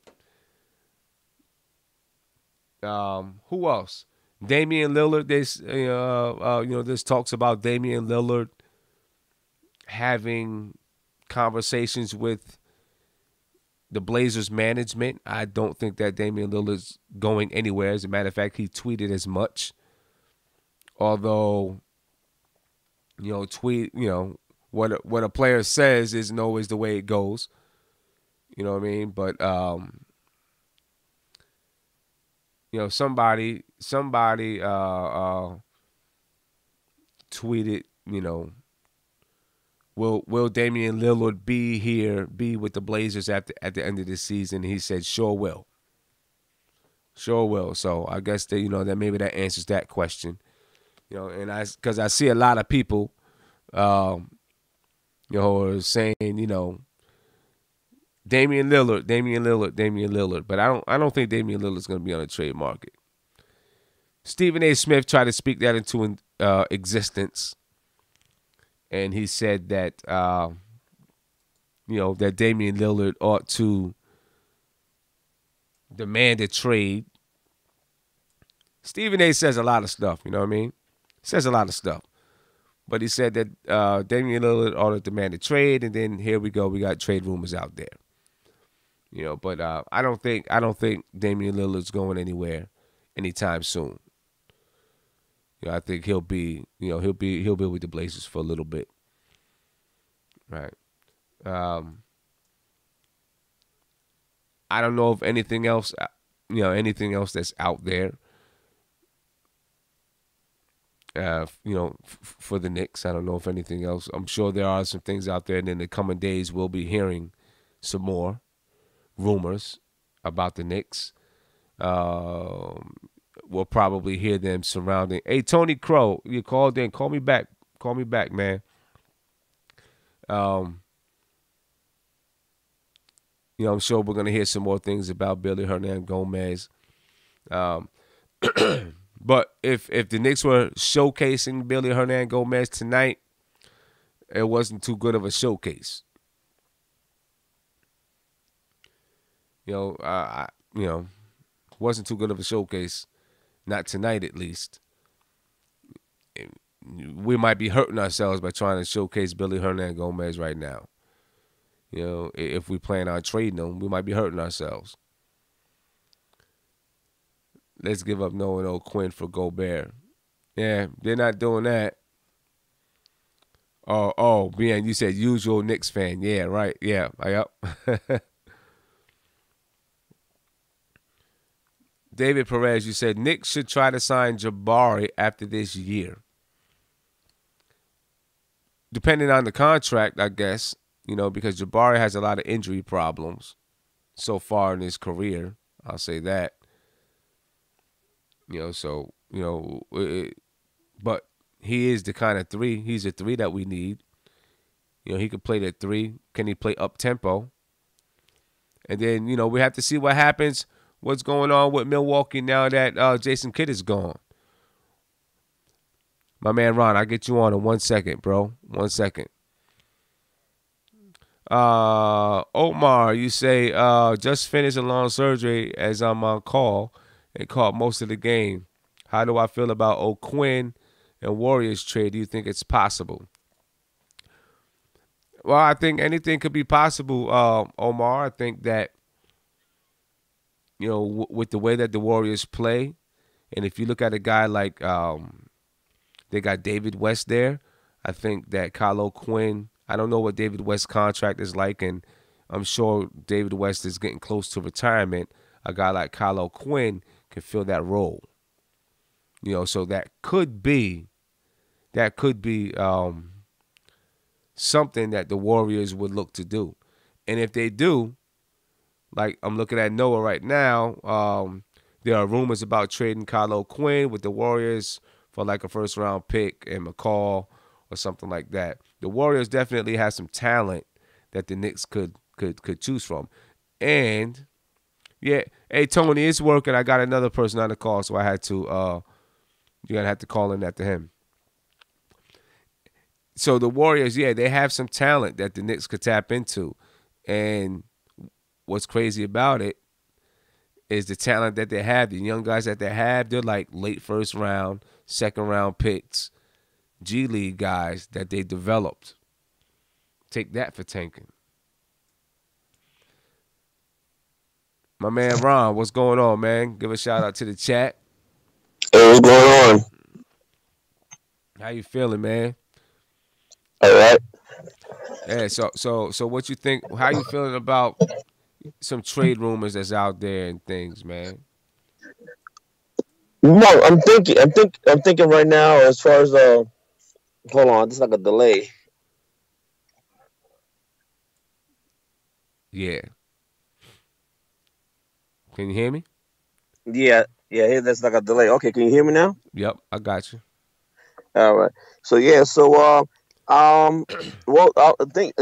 Who else? Damian Lillard. This talks about Damian Lillard having conversations with the Blazers management. I don't think that Damian Lillard's going anywhere. As a matter of fact, he tweeted as much. Although, what a player says isn't always the way it goes. You know what I mean? But somebody tweeted, Will Damian Lillard be with the Blazers at the end of this season? And he said, sure will. Sure will. So I guess that maybe that answers that question. And because I see a lot of people, are saying, Damian Lillard. But I don't think Damian Lillard's going to be on the trade market. Stephen A. Smith tried to speak that into existence. And he said that, that Damian Lillard ought to demand a trade. Stephen A. says a lot of stuff, you know what I mean? He says a lot of stuff. But he said that Damian Lillard ought to demand a trade, and then here we go. We got trade rumors out there. But I don't think Damian Lillard's going anywhere anytime soon. I think he'll be with the Blazers for a little bit. Right. I don't know if anything else that's out there. For the Knicks, I don't know if anything else. I'm sure there are some things out there, and in the coming days, we'll be hearing some more rumors about the Knicks. We'll probably hear them surrounding. Hey, Tony Crow, you called in. Call me back. Call me back, man. I'm sure we're going to hear some more things about Billy Hernangomez. But if the Knicks were showcasing Billy Hernangomez tonight, it wasn't too good of a showcase. Wasn't too good of a showcase. Not tonight, at least. We might be hurting ourselves by trying to showcase Billy Hernangomez right now. If we plan on trading him, we might be hurting ourselves. Let's give up Noah Quinn for Gobert. Yeah, they're not doing that. Oh, Ben, you said usual Knicks fan. Yeah, right. Yeah, yep. David Perez, you said Knicks should try to sign Jabari after this year. Depending on the contract, I guess, because Jabari has a lot of injury problems so far in his career. I'll say that. But he is the kind of three. He's a three that we need. He could play that three. Can he play up-tempo? And then, we have to see what happens. What's going on with Milwaukee now that Jason Kidd is gone? My man Ron, I'll get you on in 1 second, bro. 1 second. Omar, you say, just finished a long surgery as I'm on call and caught most of the game. How do I feel about O'Quinn and Warriors trade? Do you think it's possible? Well, I think anything could be possible, Omar. I think that, with the way that the Warriors play, and if you look at a guy like they got David West there, I think that Kyllo Quinn, I don't know what David West's contract is like, and I'm sure David West is getting close to retirement. a guy like Kyllo Quinn can fill that role. So that could be something that the Warriors would look to do. And if they do, like I'm looking at Noah right now, there are rumors about trading Kyllo Quinn with the Warriors for like a first-round pick and McCall or something like that. The Warriors definitely have some talent that the Knicks could choose from. And yeah, hey Tony, it's working. I got another person on the call, so I had to you're gonna have to call in after him. So the Warriors, yeah, they have some talent that the Knicks could tap into. And what's crazy about it is the talent that they have, the young guys that they have, they're like late first round, second round picks, G League guys that they developed. Take that for tanking. My man Ron, what's going on, man? Give a shout out to the chat. Hey, what's going on? How you feeling, man? All right. Yeah, so what you think? How you feeling about some trade rumors that's out there and things, man? Well, I'm thinking right now as far as hold on, there's like a delay. Yeah. Can you hear me? Yeah, there's like a delay. Okay, can you hear me now? Yep, I got you. All right. So yeah, well, I think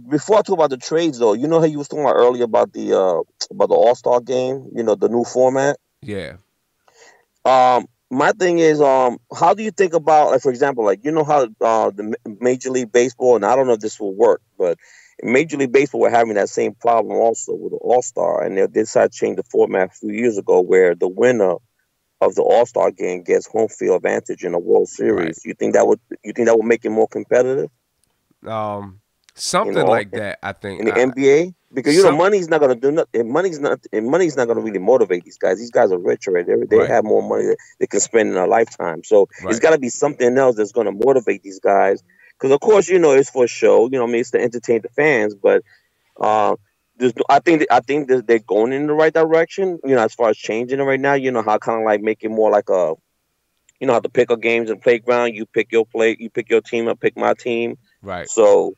before I talk about the trades, though, you know how you was talking about earlier about the All-Star game, the new format. Yeah. My thing is, how do you think about, like, for example, like, how the Major League Baseball, and I don't know if this will work, but Major League Baseball were having that same problem also with the All-Star, and they decided to change the format a few years ago where the winner of the All-Star game gets home field advantage in the World Series. Right. You think that would make it more competitive? Something like that, I think. In the NBA? Because money's not gonna do nothing. Money's not gonna really motivate these guys. These guys are rich already. They have more money that they can spend in a lifetime. So it's gotta be something else that's gonna motivate these guys. Because of course, it's for a show, it's to entertain the fans, but I think that they're going in the right direction, as far as changing it right now, how kind of like make it more like a, how to pick up games and playground. You pick your team, I pick my team. Right. So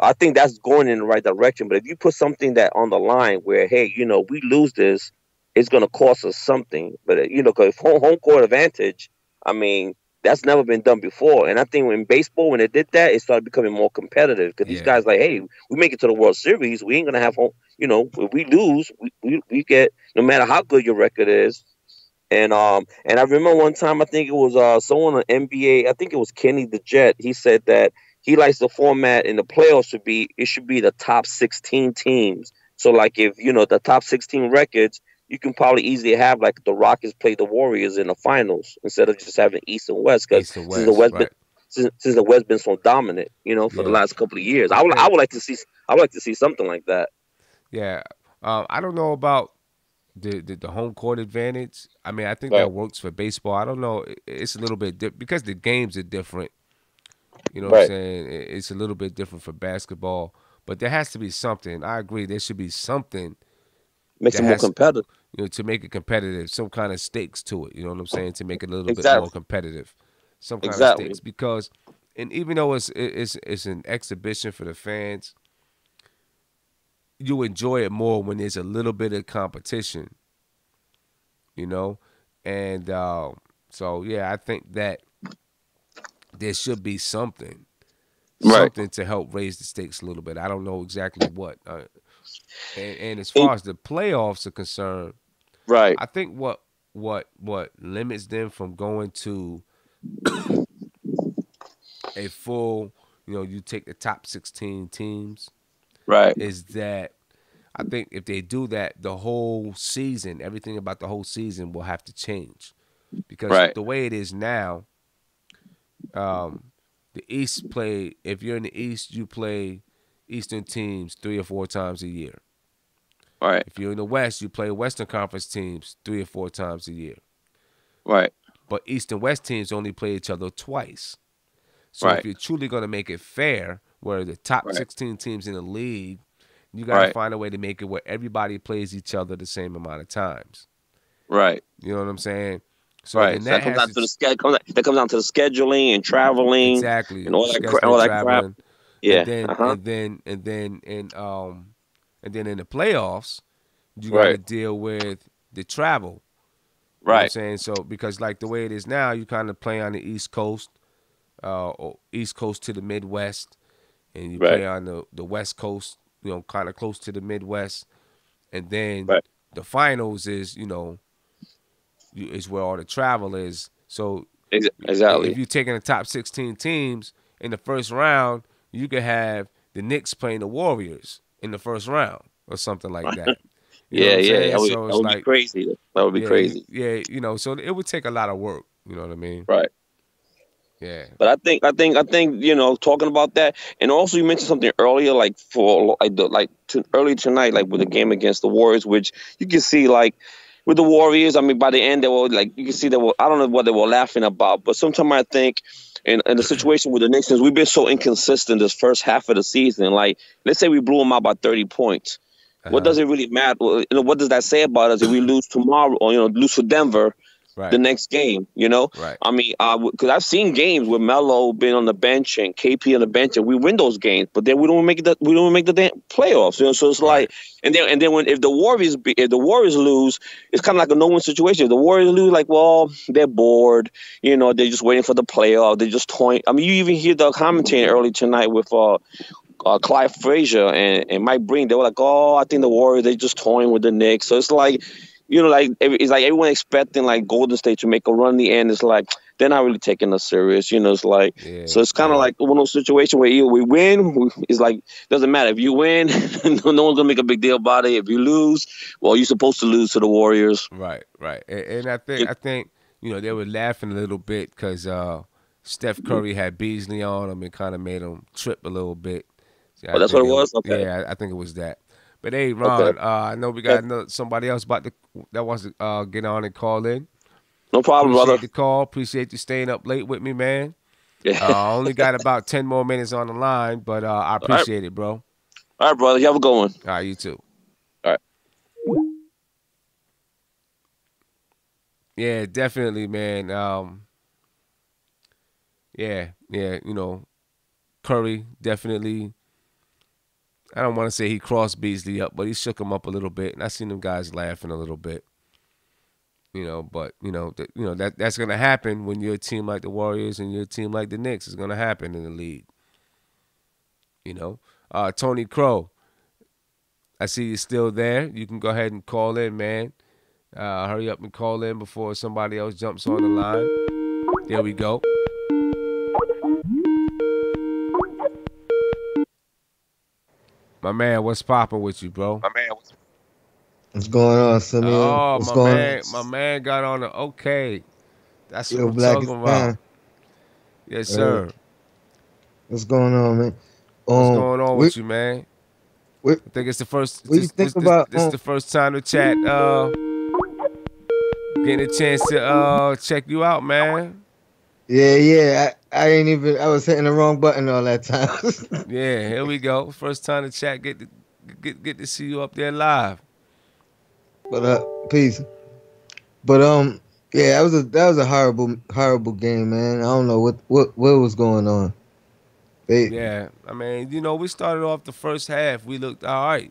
I think that's going in the right direction. But if you put something that on the line where, hey, we lose this, it's going to cost us something. But, because home court advantage, I mean, that's never been done before. And I think in baseball, when they did that, it started becoming more competitive. Because these guys like, hey, we make it to the World Series, we ain't going to have home. If we lose, we get, no matter how good your record is. And I remember one time, I think it was someone on NBA, I think it was Kenny the Jet. He said that he likes the format in the playoffs should be the top 16 teams. So like if, the top 16 records, you can probably easily have like the Rockets play the Warriors in the finals instead of just having East and West. Because since the West been so dominant, for the last couple of years, I would like to see something like that. Yeah, I don't know about the home court advantage. I mean, I think that works for baseball. I don't know. It's a little bit because the games are different. You know what I'm saying? It's a little bit different for basketball, but there has to be something. I agree. There should be something. Makes it more competitive. To make it competitive, some kind of stakes to it. You know what I'm saying? To make it a little bit more competitive. Some kind of stakes. Because, and even though it's an exhibition for the fans, you enjoy it more when there's a little bit of competition. And so, yeah, I think that there should be something to help raise the stakes a little bit. I don't know exactly what. And as far as the playoffs are concerned, I think what limits them from going to a full, you take the top 16 teams, is that I think if they do that, the whole season, everything about the whole season will have to change. Because the way it is now, the East if you're in the East, you play Eastern teams 3 or 4 times a year. Right. If you're in the West, you play Western Conference teams 3 or 4 times a year. Right. But East and West teams only play each other twice. So if you're truly going to make it fair, where the top 16 teams in the league, You got to find a way to make it where everybody plays each other the same amount of times. Right. You know what I'm saying? So Right. So that comes down to the that comes down to the scheduling and traveling. Exactly. And all that crap. Yeah. And then in the playoffs, you got to deal with the travel. You know what I'm saying? So because like the way it is now, you kind of play on the East Coast, or East Coast to the Midwest, and you play on the West Coast, you know, kind of close to the Midwest, and then the finals is, you know, is where all the travel is. So exactly, if you're taking the top 16 teams in the first round, you could have the Knicks playing the Warriors in the first round or something like that. Yeah. That would be crazy. That would be crazy. Yeah, you know, so it would take a lot of work. You know what I mean? Right. Yeah. But I think you know, talking about that, and also you mentioned something earlier, like early tonight, like with the game against the Warriors, which you can see like with the Warriors. I mean, by the end they were like, you can see they were, I don't know what they were laughing about, but sometimes I think in the situation with the Knicks, we've been so inconsistent this first half of the season. Like, let's say we blew them out by 30 points. What does it really matter? You know, what does that say about us if we lose tomorrow, or, you know, lose to Denver the next game? You know, I mean, because I've seen games where Melo been on the bench and KP on the bench, and we win those games, but then we don't make the damn playoffs. You know, so it's like, and then if the Warriors lose, it's kind of like a no-win situation. If the Warriors lose, like, well, they're bored. You know, they're just waiting for the playoff. They're just toying. I mean, you even hear the commentating early tonight with Clyde Frazier and Mike Breen. They were like, oh, I think the Warriors, they just toying with the Knicks. So it's like, you know, like it's like everyone expecting like Golden State to make a run in the end. It's like they're not really taking us serious. You know, it's like, so it's kind of like one of those situations where either we win, it's like, doesn't matter. If you win, no one's gonna make a big deal about it. If you lose, well, you're supposed to lose to the Warriors. Right. And I think you know, they were laughing a little bit because Steph Curry had Beasley on him and kind of made him trip a little bit. Oh, that's what it was? Okay. Yeah, I think it was that. But hey, Ron, I know we got somebody else that wants to get on and call in. No problem, Appreciate brother. the call. Appreciate you staying up late with me, man. Yeah. I only got about 10 more minutes on the line, but I appreciate it, bro. All right, brother. You have a good one. All right, you too. All right. Yeah, definitely, man. Yeah, you know, Curry definitely. I don't want to say he crossed Beasley up, but he shook him up a little bit, and I seen them guys laughing a little bit. You know, but that's gonna happen when you're a team like the Warriors and you're a team like the Knicks. It's gonna happen in the league. You know, Tony Crow, I see you still there. You can go ahead and call in, man. Hurry up and call in before somebody else jumps on the line. There we go. My man, what's popping with you, bro? What's going on, Simeon? Oh, what's my man got on the okay. That's Yo, what I'm Black talking is about. fine. Yes, sir. What's going on, man? What's going on with you, man? I think it's the first. This is the first time to chat. Getting a chance to check you out, man. Yeah. I ain't even. I was hitting the wrong button all that time. Yeah, here we go. First time to chat. Get to see you up there live. But peace. But yeah, that was a horrible game, man. I don't know what was going on. Yeah, I mean, you know, we started off the first half. We looked all right.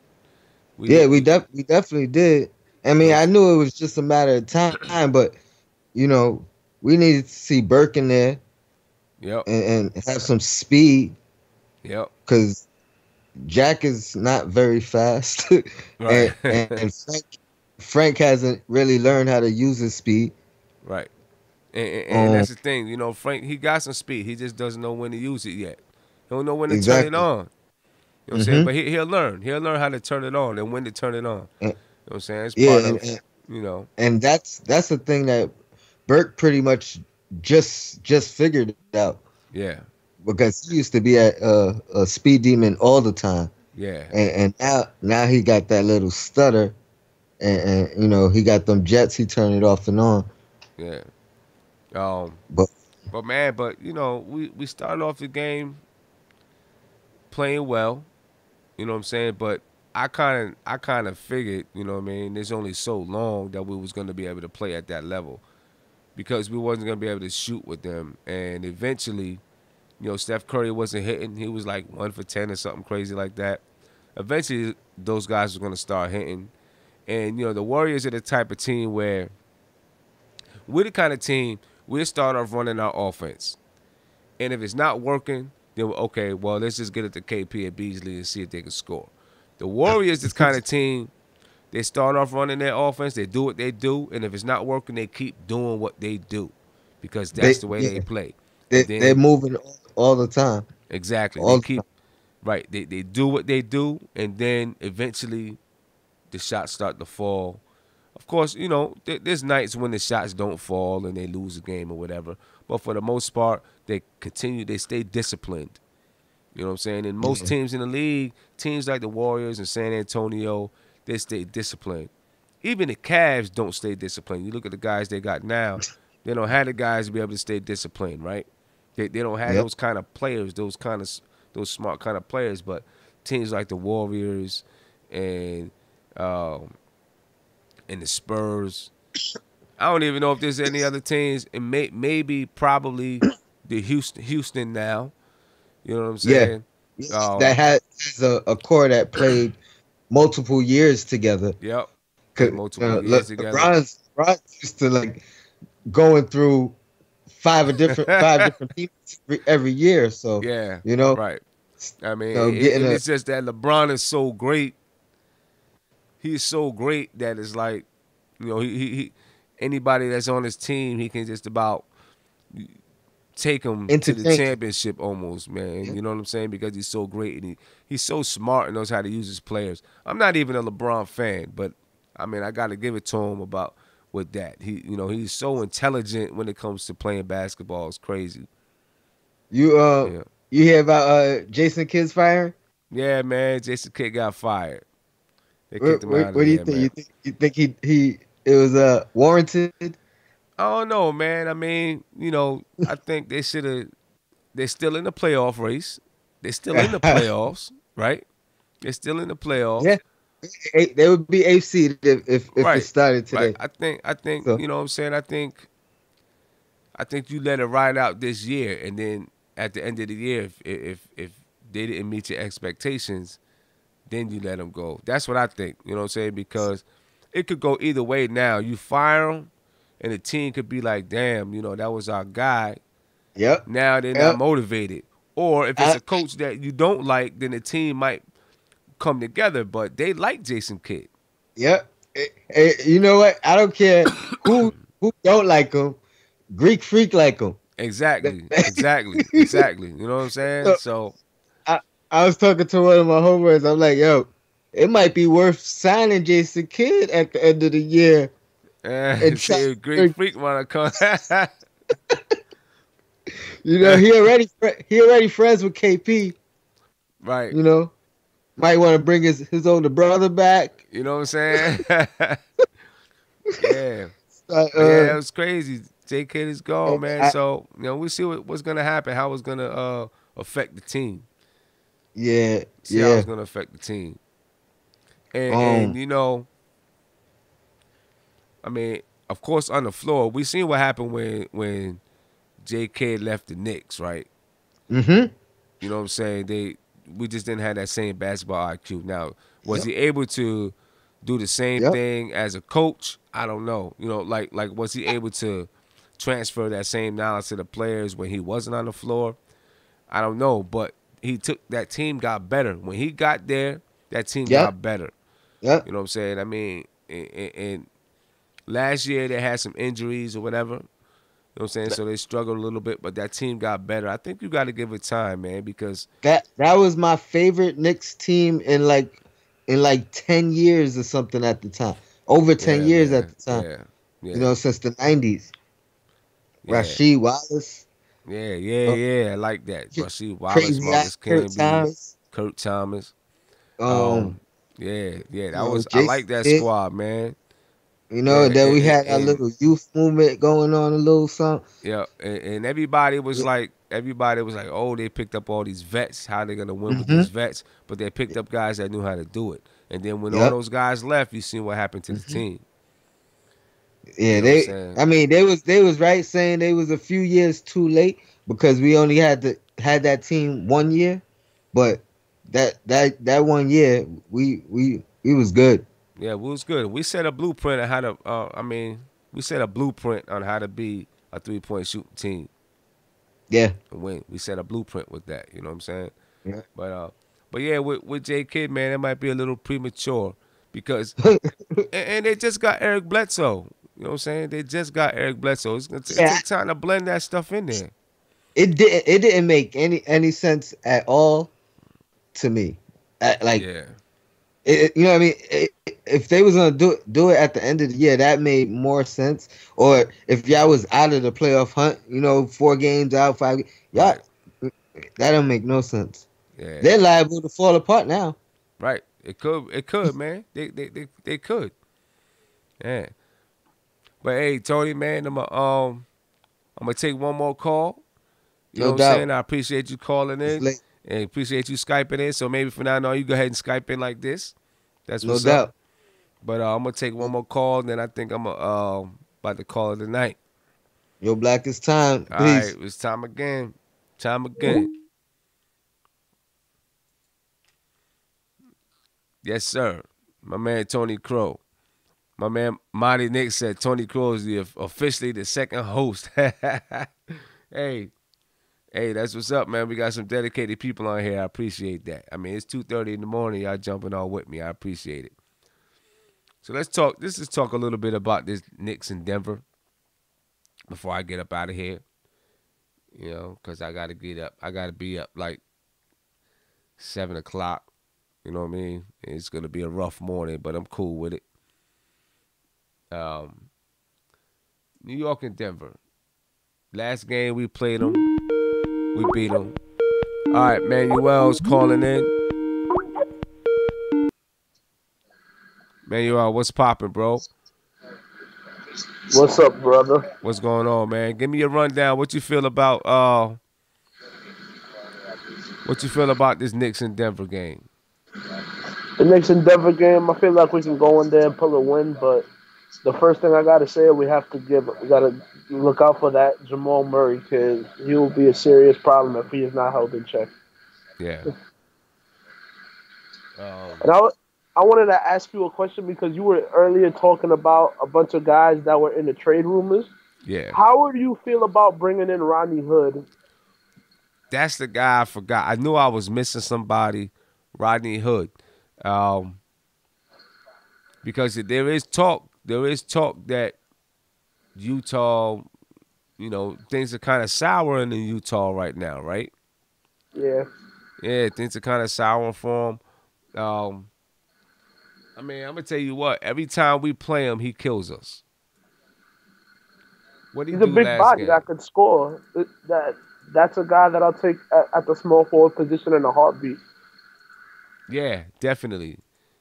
We definitely did. I mean, I knew it was just a matter of time, but you know, we needed to see Burke in there. Yep. And have some speed. Yep. Because Jack is not very fast. Right. and Frank hasn't really learned how to use his speed. Right. And that's the thing. You know, Frank, he got some speed. He just doesn't know when to use it yet. He don't know when to turn it on. You know what I'm saying? But he'll learn. He'll learn how to turn it on and when to turn it on. You know what I'm saying? It's part of, you know. And that's the thing that Burke pretty much just figured it out. Yeah. Because he used to be at a speed demon all the time. Yeah. And now he got that little stutter, and you know, he got them jets. He turned it off and on. Yeah. But you know, we started off the game playing well. You know what I'm saying? But I kind of figured, you know what I mean, there's only so long that we was going to be able to play at that level because we wasn't going to be able to shoot with them. And eventually, you know, Steph Curry wasn't hitting. He was like 1 for 10 or something crazy like that. Eventually, those guys were going to start hitting. And, you know, the Warriors are the type of team where we're the kind of team, we'll start off running our offense. And if it's not working, then, okay, well, let's just get it to KP and Beasley and see if they can score. The Warriors, this kind of team, they start off running their offense, they do what they do, and if it's not working, they keep doing what they do because that's the way they play. They're moving all the time. Exactly. They do what they do, and then eventually the shots start to fall. Of course, you know, there's nights when the shots don't fall and they lose a game or whatever, but for the most part, they stay disciplined. You know what I'm saying? And most teams in the league, teams like the Warriors and San Antonio, they stay disciplined. Even the Cavs don't stay disciplined. You look at the guys they got now, they don't have the guys to be able to stay disciplined, right? They don't have those kind of players, those smart kind of players. But teams like the Warriors and the Spurs, I don't even know if there's any other teams. And probably the Houston now. You know what I'm saying? Yeah. That has a core that played multiple years together. Yep. Multiple years together. LeBron used to like going through five different teams every year. So yeah, you know, right. I mean, it's just that LeBron is so great. He's so great that it's like, you know, he anybody that's on his team, he can just about take him to the championship almost, man. You know what I'm saying? Because he's so great and he's so smart and knows how to use his players. I'm not even a LeBron fan, but I mean, I got to give it to him about with that. He's so intelligent when it comes to playing basketball. It's crazy. You hear about Jason Kidd's firing? Yeah, man. Jason Kidd got fired. They kicked him out of there, what do you think? Man. You think it was warranted? I don't know, man. I mean, you know, I think they should have. They're still in the playoff race. They're still in the playoffs, right? They're still in the playoffs. Yeah, they would be eighth seed if it started today. Right. I think so. You know what I'm saying. I think you let it ride out this year, and then at the end of the year, if they didn't meet your expectations, then you let them go. That's what I think. You know what I'm saying? Because it could go either way. Now you fire them. And the team could be like, damn, you know, that was our guy. Yep. Now they're not motivated. Or if it's a coach that you don't like, then the team might come together. But they like Jason Kidd. Yep. You know what? I don't care who don't like him. Greek Freak like him. Exactly. You know what I'm saying? So I was talking to one of my homeboys. I'm like, yo, it might be worth signing Jason Kidd at the end of the year. And see if Greek Freak wanna come. You know, he already friends with KP. Right. You know, might want to bring his older brother back. You know what I'm saying? Yeah. Yeah, it was crazy. J Kidd is gone, man. So, you know, we'll see what's gonna happen, how it's gonna affect the team. Yeah. See how it's gonna affect the team. And you know, I mean, of course, on the floor, we seen what happened when J Kidd left the Knicks, right? Mm-hmm. You know what I'm saying? We just didn't have that same basketball IQ. Now, was he able to do the same thing as a coach? I don't know. You know, like was he able to transfer that same knowledge to the players when he wasn't on the floor? I don't know, but that team got better. When he got there, that team got better. Yeah. You know what I'm saying? I mean, and last year they had some injuries or whatever. You know what I'm saying? So they struggled a little bit, but that team got better. I think you got to give it time, man, because that was my favorite Knicks team in like 10 years or something at the time. Over 10 years at the time. Yeah. You know, since the 90s. Yeah. Rasheed Wallace. Yeah. I like that. Rasheed Wallace, Marcus Camby, Kurt Thomas. I like that squad, man. You know, that we had a little youth movement going on, a little something. Yeah, and everybody was like, oh, they picked up all these vets. How they gonna win with these vets? But they picked up guys that knew how to do it. And then when all those guys left, you seen what happened to the team. Yeah, You know what I'm saying? I mean, they was right saying they was a few years too late because we only had that team 1 year, but that 1 year we was good. Yeah, we was good. We set a blueprint on how to. We set a blueprint on how to be a 3-point shooting team. Yeah, And win. We set a blueprint with that. You know what I'm saying? Yeah. But yeah, with J Kidd, man, it might be a little premature because and they just got Eric Bledsoe. You know what I'm saying? They just got Eric Bledsoe. It's gonna take time to blend that stuff in there. It didn't make any sense at all to me. You know what I mean? If they was gonna do it at the end of the year, that made more sense. Or if y'all was out of the playoff hunt, 4 games out, 5, y'all, that don't make no sense. Yeah. They're liable to fall apart now. Right. It could, man. They could. Yeah. But hey, Tony, man, I'm gonna take one more call. You know what I'm saying? I appreciate you calling in. And appreciate you Skyping in. So maybe from now on, you go ahead and Skype in like this. That's what's up. But I'm going to take one more call, and then I think I'm about to call it a night. Yo, Black, it's time. Peace. All right, it's time again. Yes, sir. My man, Tony Crow. My man, Marty Nick said Tony Crow is officially the second host. Hey, that's what's up, man. We got some dedicated people on here. I appreciate that. I mean, it's 2:30 in the morning. Y'all jumping on with me. I appreciate it. So let's talk. Let's just talk a little bit about this Knicks in Denver before I get up out of here. You know, because I got to get up. I got to be up like 7 o'clock. You know what I mean? It's going to be a rough morning, but I'm cool with it. New York and Denver. Last game we played them. We beat them. All right, Manuel's calling in. Manuel, what's popping, bro? What's up, brother? What's going on, man? Give me a rundown. What you feel about this Knicks and Denver game? The Knicks and Denver game, I feel like we can go in there and pull a win, but the first thing I gotta say, we gotta look out for that Jamal Murray kid. He will be a serious problem if he is not held in check. Yeah. And I wanted to ask you a question because you were earlier talking about a bunch of guys that were in the trade rumors. Yeah. How do you feel about bringing in Rodney Hood? That's the guy I forgot. I knew I was missing somebody, Rodney Hood. Because there is talk that Utah, things are kind of souring in Utah right now, right? Yeah. Yeah, things are kind of souring for him. I'm going to tell you what, every time we play him, he kills us. What did he do last game? He's a big body that could score. That's a guy that I'll take at the small forward position in a heartbeat. Yeah, definitely.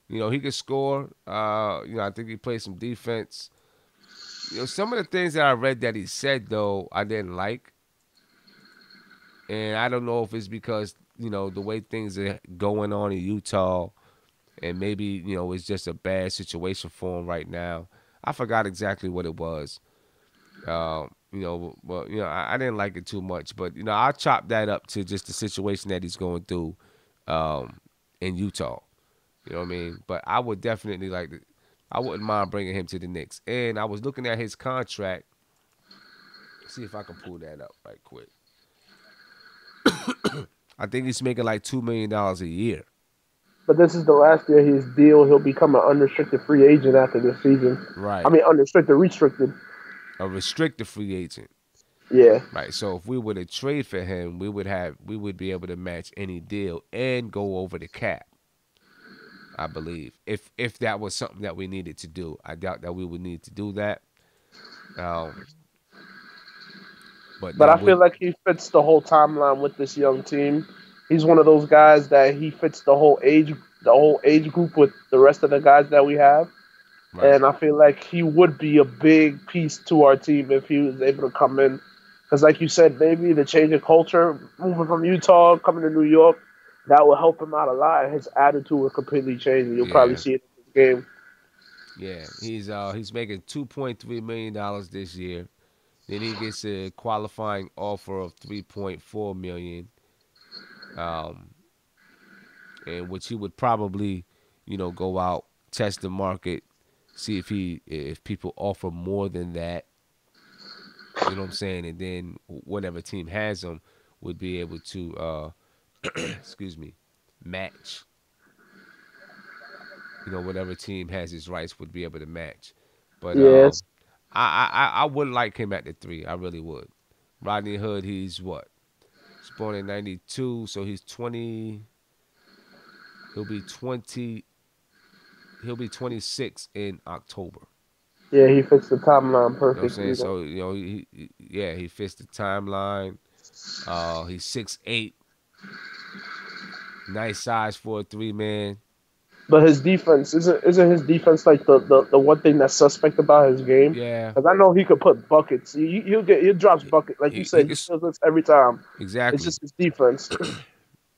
He could score. I think he plays some defense. Some of the things that I read that he said, though, I didn't like. And I don't know if it's because, the way things are going on in Utah and maybe, it's just a bad situation for him right now. I forgot exactly what it was. I didn't like it too much. But, I'll chop that up to just the situation that he's going through in Utah. You know what I mean? But I would definitely I wouldn't mind bringing him to the Knicks. And I was looking at his contract. See if I can pull that up right quick. I think he's making like $2 million a year. But this is the last year of his deal. He'll become an unrestricted free agent after this season. Right. I mean, restricted. A restricted free agent. Yeah. Right. So if we were to trade for him, we would be able to match any deal and go over the cap. I believe if that was something that we needed to do. I doubt that we would need to do that. But I feel like he fits the whole timeline with this young team. He's one of those guys that he fits the whole age group with the rest of the guys that we have. Right. And I feel like he would be a big piece to our team if he was able to come in. Because like you said, maybe the change of culture, moving from Utah, coming to New York, that will help him out a lot. His attitude will completely change, and you'll probably see it in this game. Yeah, he's making $2.3 million this year. Then he gets a qualifying offer of $3.4 million, and which he would probably, go out, test the market, see if people offer more than that. You know what I'm saying? And then whatever team has him would be able to, excuse me, match. Whatever team has his rights would be able to match. But yes, I would like him at the 3. I really would. Rodney Hood, he's what? He's born in 92, so he's 20. He'll be 20. He'll be 26 in October. Yeah, he fits the timeline perfectly. You know what I'm saying? So, he fits the timeline. He's 6'8". Nice size for a 3-man. But his defense isn't his defense like the one thing that's suspect about his game? Yeah. Because I know he could put buckets. He drops buckets like you said. He steals this every time. Exactly. It's just his defense.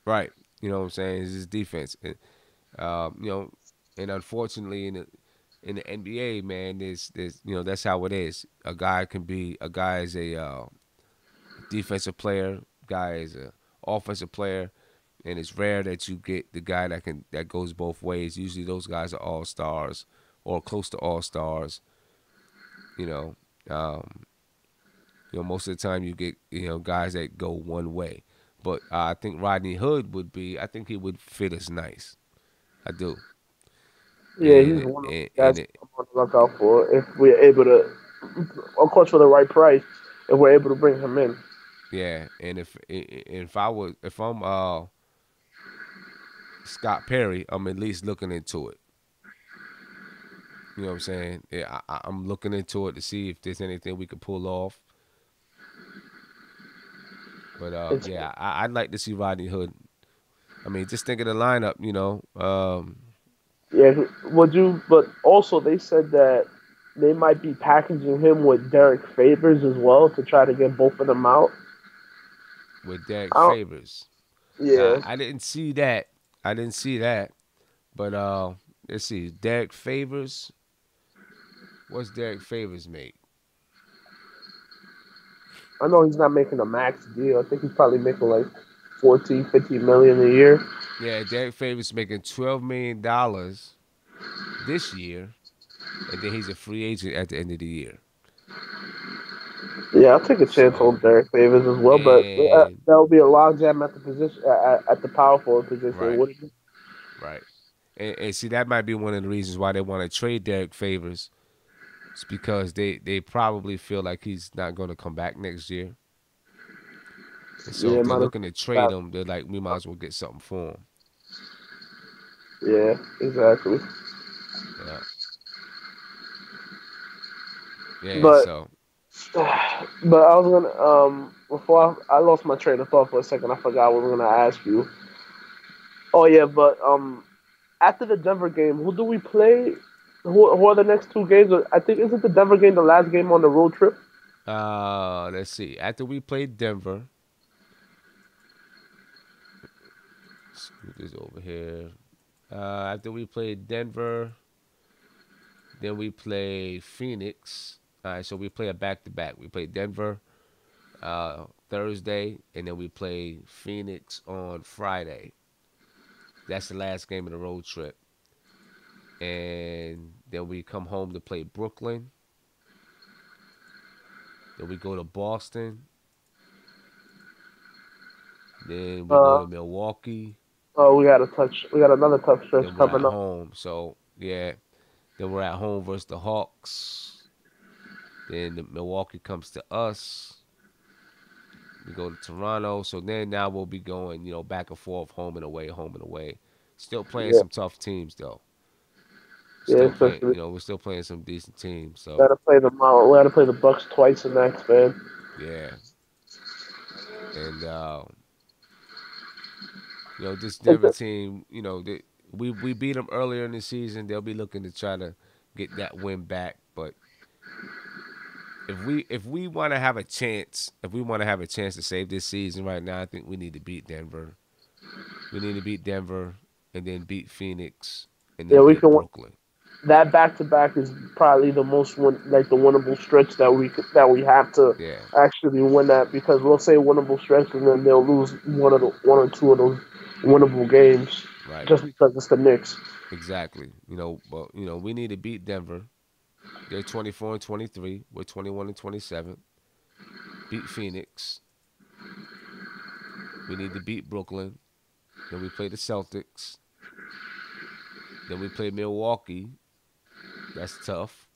Right. You know what I'm saying? It's his defense. And, and unfortunately in the NBA, man, there's that's how it is. A guy is a defensive player. Guy is a offensive player. And it's rare that you get the guy that goes both ways. Usually those guys are all-stars or close to all-stars. Most of the time you get guys that go one way. But I think Rodney Hood I think he would fit us nice. I do. Yeah, he's one of the guys I'm going to look out for if we're able to, of course, for the right price, if we're able to bring him in. Yeah, and if I'm Scott Perry, I'm at least looking into it. You know what I'm saying? Yeah, I'm looking into it to see if there's anything we could pull off. But I'd like to see Rodney Hood. I mean, just think of the lineup, Yeah, would you? But also, they said that they might be packaging him with Derek Favors as well to try to get both of them out. With Derek Favors. Yeah, I didn't see that. But let's see. Derek Favors. What's Derek Favors make? I know he's not making a max deal. I think he's probably making like 14, 15 million a year. Yeah, Derek Favors making $12 million this year, and then he's a free agent at the end of the year. Yeah, I'll take a chance on Derek Favors as well, but that'll be a logjam at the position at the power forward position. Right. Wouldn't it? Right. And see, that might be one of the reasons why they want to trade Derek Favors. It's because they probably feel like he's not going to come back next year. And so if they're looking to trade him, they're like, we might as well get something for him. Yeah, exactly. Yeah. Yeah, but I was gonna before I lost my train of thought for a second. I forgot what we were gonna ask you. Oh yeah, but after the Denver game, who do we play? Who are the next 2 games? I think isn't the Denver game the last game on the road trip? Let's see. After we played Denver, scoot this over here. After we played Denver, then we play Phoenix. All right, so we play a back-to-back. We play Denver Thursday, and then we play Phoenix on Friday. That's the last game of the road trip. And then we come home to play Brooklyn. Then we go to Boston. Then we go to Milwaukee. Oh, we got another tough stretch coming up. Home. So yeah, then we're at home versus the Hawks. Then the Milwaukee comes to us. We go to Toronto. So then now we'll be going, back and forth, home and away. Still playing some tough teams though. We're still playing some decent teams. So gotta play them out. We gotta play the Bucks twice next, man. Yeah. And this Denver team, we beat them earlier in the season. They'll be looking to try to get that win back. But if we want to have a chance, to save this season right now, I think we need to beat Denver. We need to beat Denver and then beat Phoenix and Yeah, then we beat can. Brooklyn. That back to back is probably the the winnable stretch that we have to Yeah, actually win that, because we'll say winnable stretch and then they'll lose one or two of those winnable games right. just because it's the Knicks. Exactly. But we need to beat Denver. They're 24-23. We're 21-27. Beat Phoenix. We need to beat Brooklyn. Then we play the Celtics. Then we play Milwaukee. That's tough.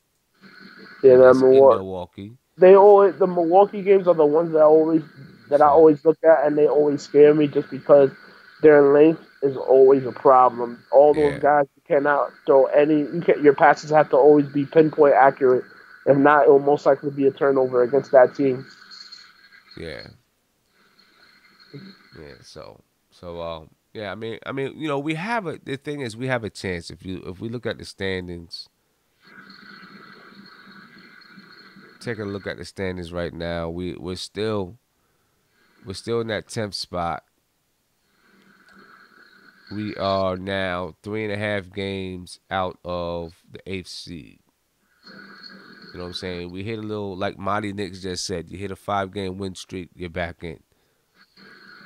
Yeah, And that that's in Milwaukee. Milwaukee. The Milwaukee games are the ones that I always look at, and they always scare me just because their length is always a problem. All those Yeah. guys, you cannot throw any. Your passes have to always be pinpoint accurate. If not, it will most likely be a turnover against that team. Yeah. Yeah. Yeah. We have the thing is, we have a chance if we look at the standings. Taking a look at the standings right now, we're still in that 10th spot. We are now 3.5 games out of the 8th seed. You know what I'm saying? We hit a little, like Mighty Knicks just said, you hit a 5-game win streak, you're back in.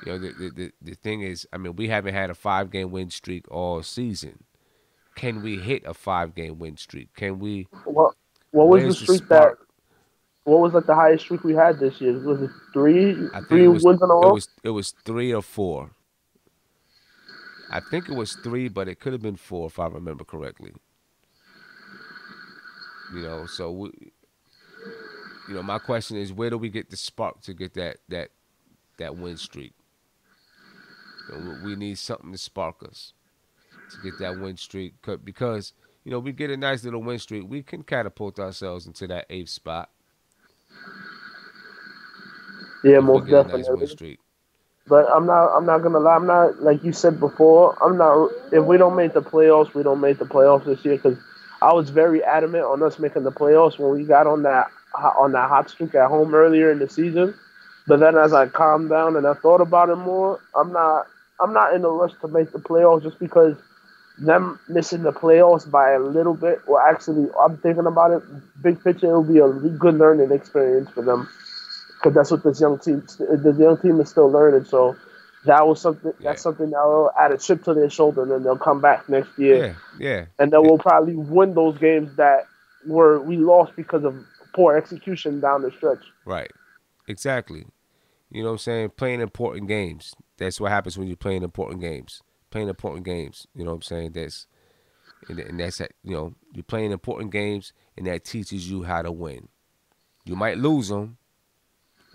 The thing is, we haven't had a 5-game win streak all season. Can we hit a 5-game win streak? Can we? What was the Where's streak spark? What was the highest streak we had this year? Was it three? I think Three wins in a row? It was 3 or 4. I think it was 3, but it could have been 4 if I remember correctly. So my question is, where do we get the spark to get that win streak? We need something to spark us to get that win streak, because we get a nice little win streak, we can catapult ourselves into that 8th spot. Yeah, if most we get definitely. A nice win streak. But I'm not gonna lie. I'm not, like you said before. I'm not. If we don't make the playoffs, we don't make the playoffs this year. Because I was very adamant on us making the playoffs when we got on that hot streak at home earlier in the season. But then as I calmed down and I thought about it more, I'm not in a rush to make the playoffs just because them missing the playoffs by a little bit. Well, actually, I'm thinking about it. Big picture, it'll be a good learning experience for them. Because that's what the young team is still learning. So that was something. Yeah. That's something that will add a chip to their shoulder, and then they'll come back next year. Yeah. And then we'll probably win those games that we lost because of poor execution down the stretch. Right. Exactly. You know what I'm saying? Playing important games. That's what happens when you're playing important games. Playing important games. You know what I'm saying? That's you're playing important games, and that teaches you how to win. You might lose them,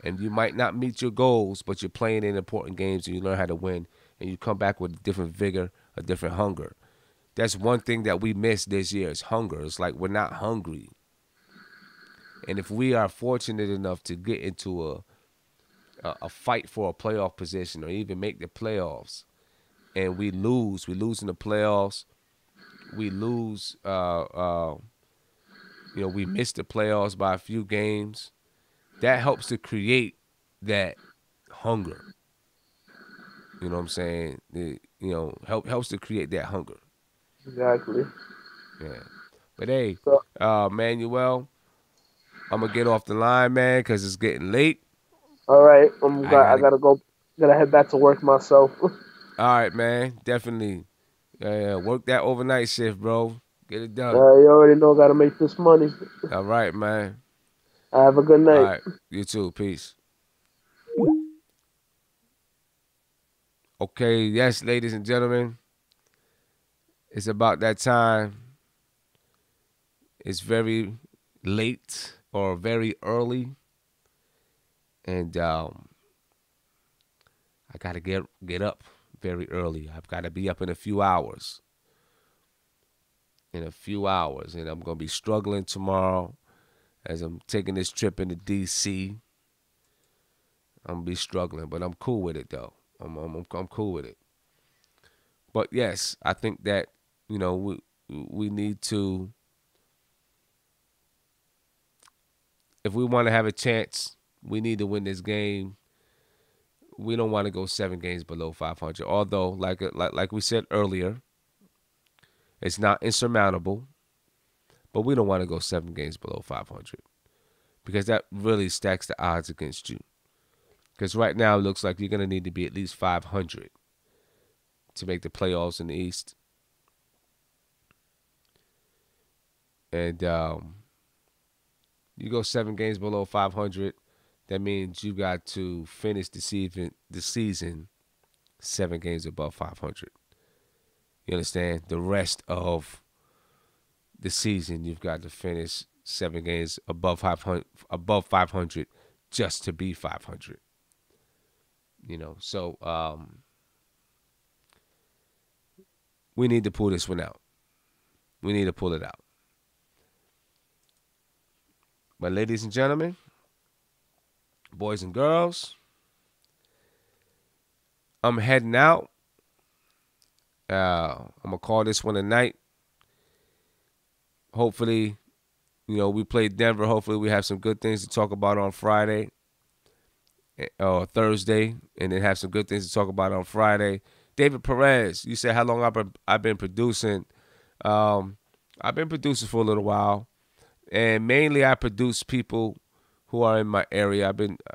and you might not meet your goals, but you're playing in important games, and you learn how to win, and you come back with a different vigor, a different hunger. That's one thing that we missed this year is hunger. It's like we're not hungry. And if we are fortunate enough to get into a fight for a playoff position or even make the playoffs, and we lose in the playoffs, we lose, we miss the playoffs by a few games, that helps to create that hunger. You know what I'm saying? Helps to create that hunger. Exactly. Yeah. But hey, Manuel, I'm gonna get off the line, man, because it's getting late. All right, I gotta go. Gotta head back to work myself. All right, man. Definitely. Work that overnight shift, bro. Get it done. You already know. Gotta make this money. All right, man. Have a good night. All right. You too. Peace. Okay. Yes, ladies and gentlemen. It's about that time. It's very late or very early. And I got to get up very early. I've got to be up in a few hours. And I'm going to be struggling tomorrow as I'm taking this trip into D.C. I'm going to be struggling, but I'm cool with it, though. I'm cool with it. But, yes, I think that, we need to, if we want to have a chance, we need to win this game. we don't want to go 7 games below 500. Although, like we said earlier, it's not insurmountable, but we don't want to go 7 games below 500 because that really stacks the odds against you. Because right now it looks like you're going to need to be at least 500 to make the playoffs in the East. And you go 7 games below 500, that means you got to finish the season 7 games above 500. You understand? The rest of the season, you've got to finish 7 games above 500 just to be 500. You know, so we need to pull this one out. We need to pull it out. But ladies and gentlemen, boys and girls, I'm heading out. I'm going to call this one a night. Hopefully, you know, we played Denver. Hopefully we have some good things to talk about on Friday or Thursday, and then have some good things to talk about on Friday. David Perez, you said how long I've been producing. I've been producing for a little while, and mainly I produce people who are in my area.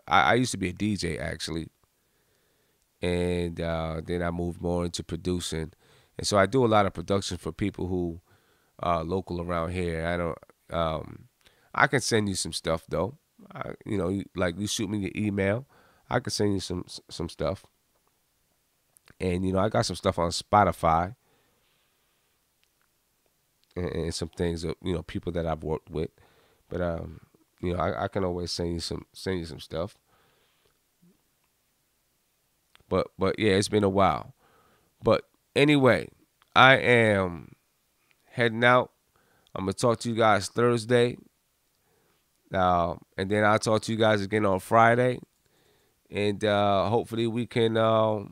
I used to be a DJ actually, and then I moved more into producing, and so I do a lot of production for people who are local around here. I can send you some stuff though. You know, like you shoot me your email, I can send you some stuff. And you know, I got some stuff on Spotify and some things of, you know, people that I've worked with. But you know, I can always send you some stuff. But yeah, it's been a while. But anyway, I am heading out. I'm gonna talk to you guys Thursday. And then I'll talk to you guys again on Friday. And hopefully we can have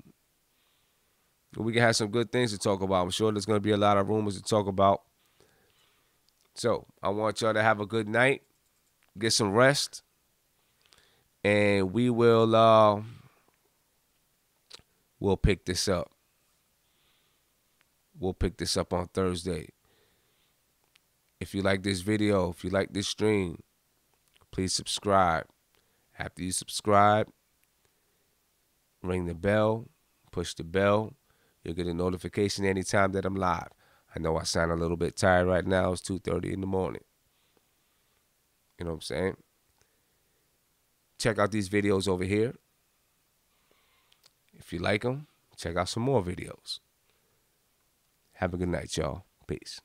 some good things to talk about. I'm sure there's gonna be a lot of rumors to talk about. So I want y'all to have a good night. Get some rest. And we'll pick this up. We'll pick this up on Thursday. If you like this video, if you like this stream, please subscribe. After you subscribe, ring the bell, push the bell. You'll get a notification anytime that I'm live. I know I sound a little bit tired right now. It's 2:30 in the morning. You know what I'm saying? Check out these videos over here. If you like them, check out some more videos. Have a good night, y'all. Peace.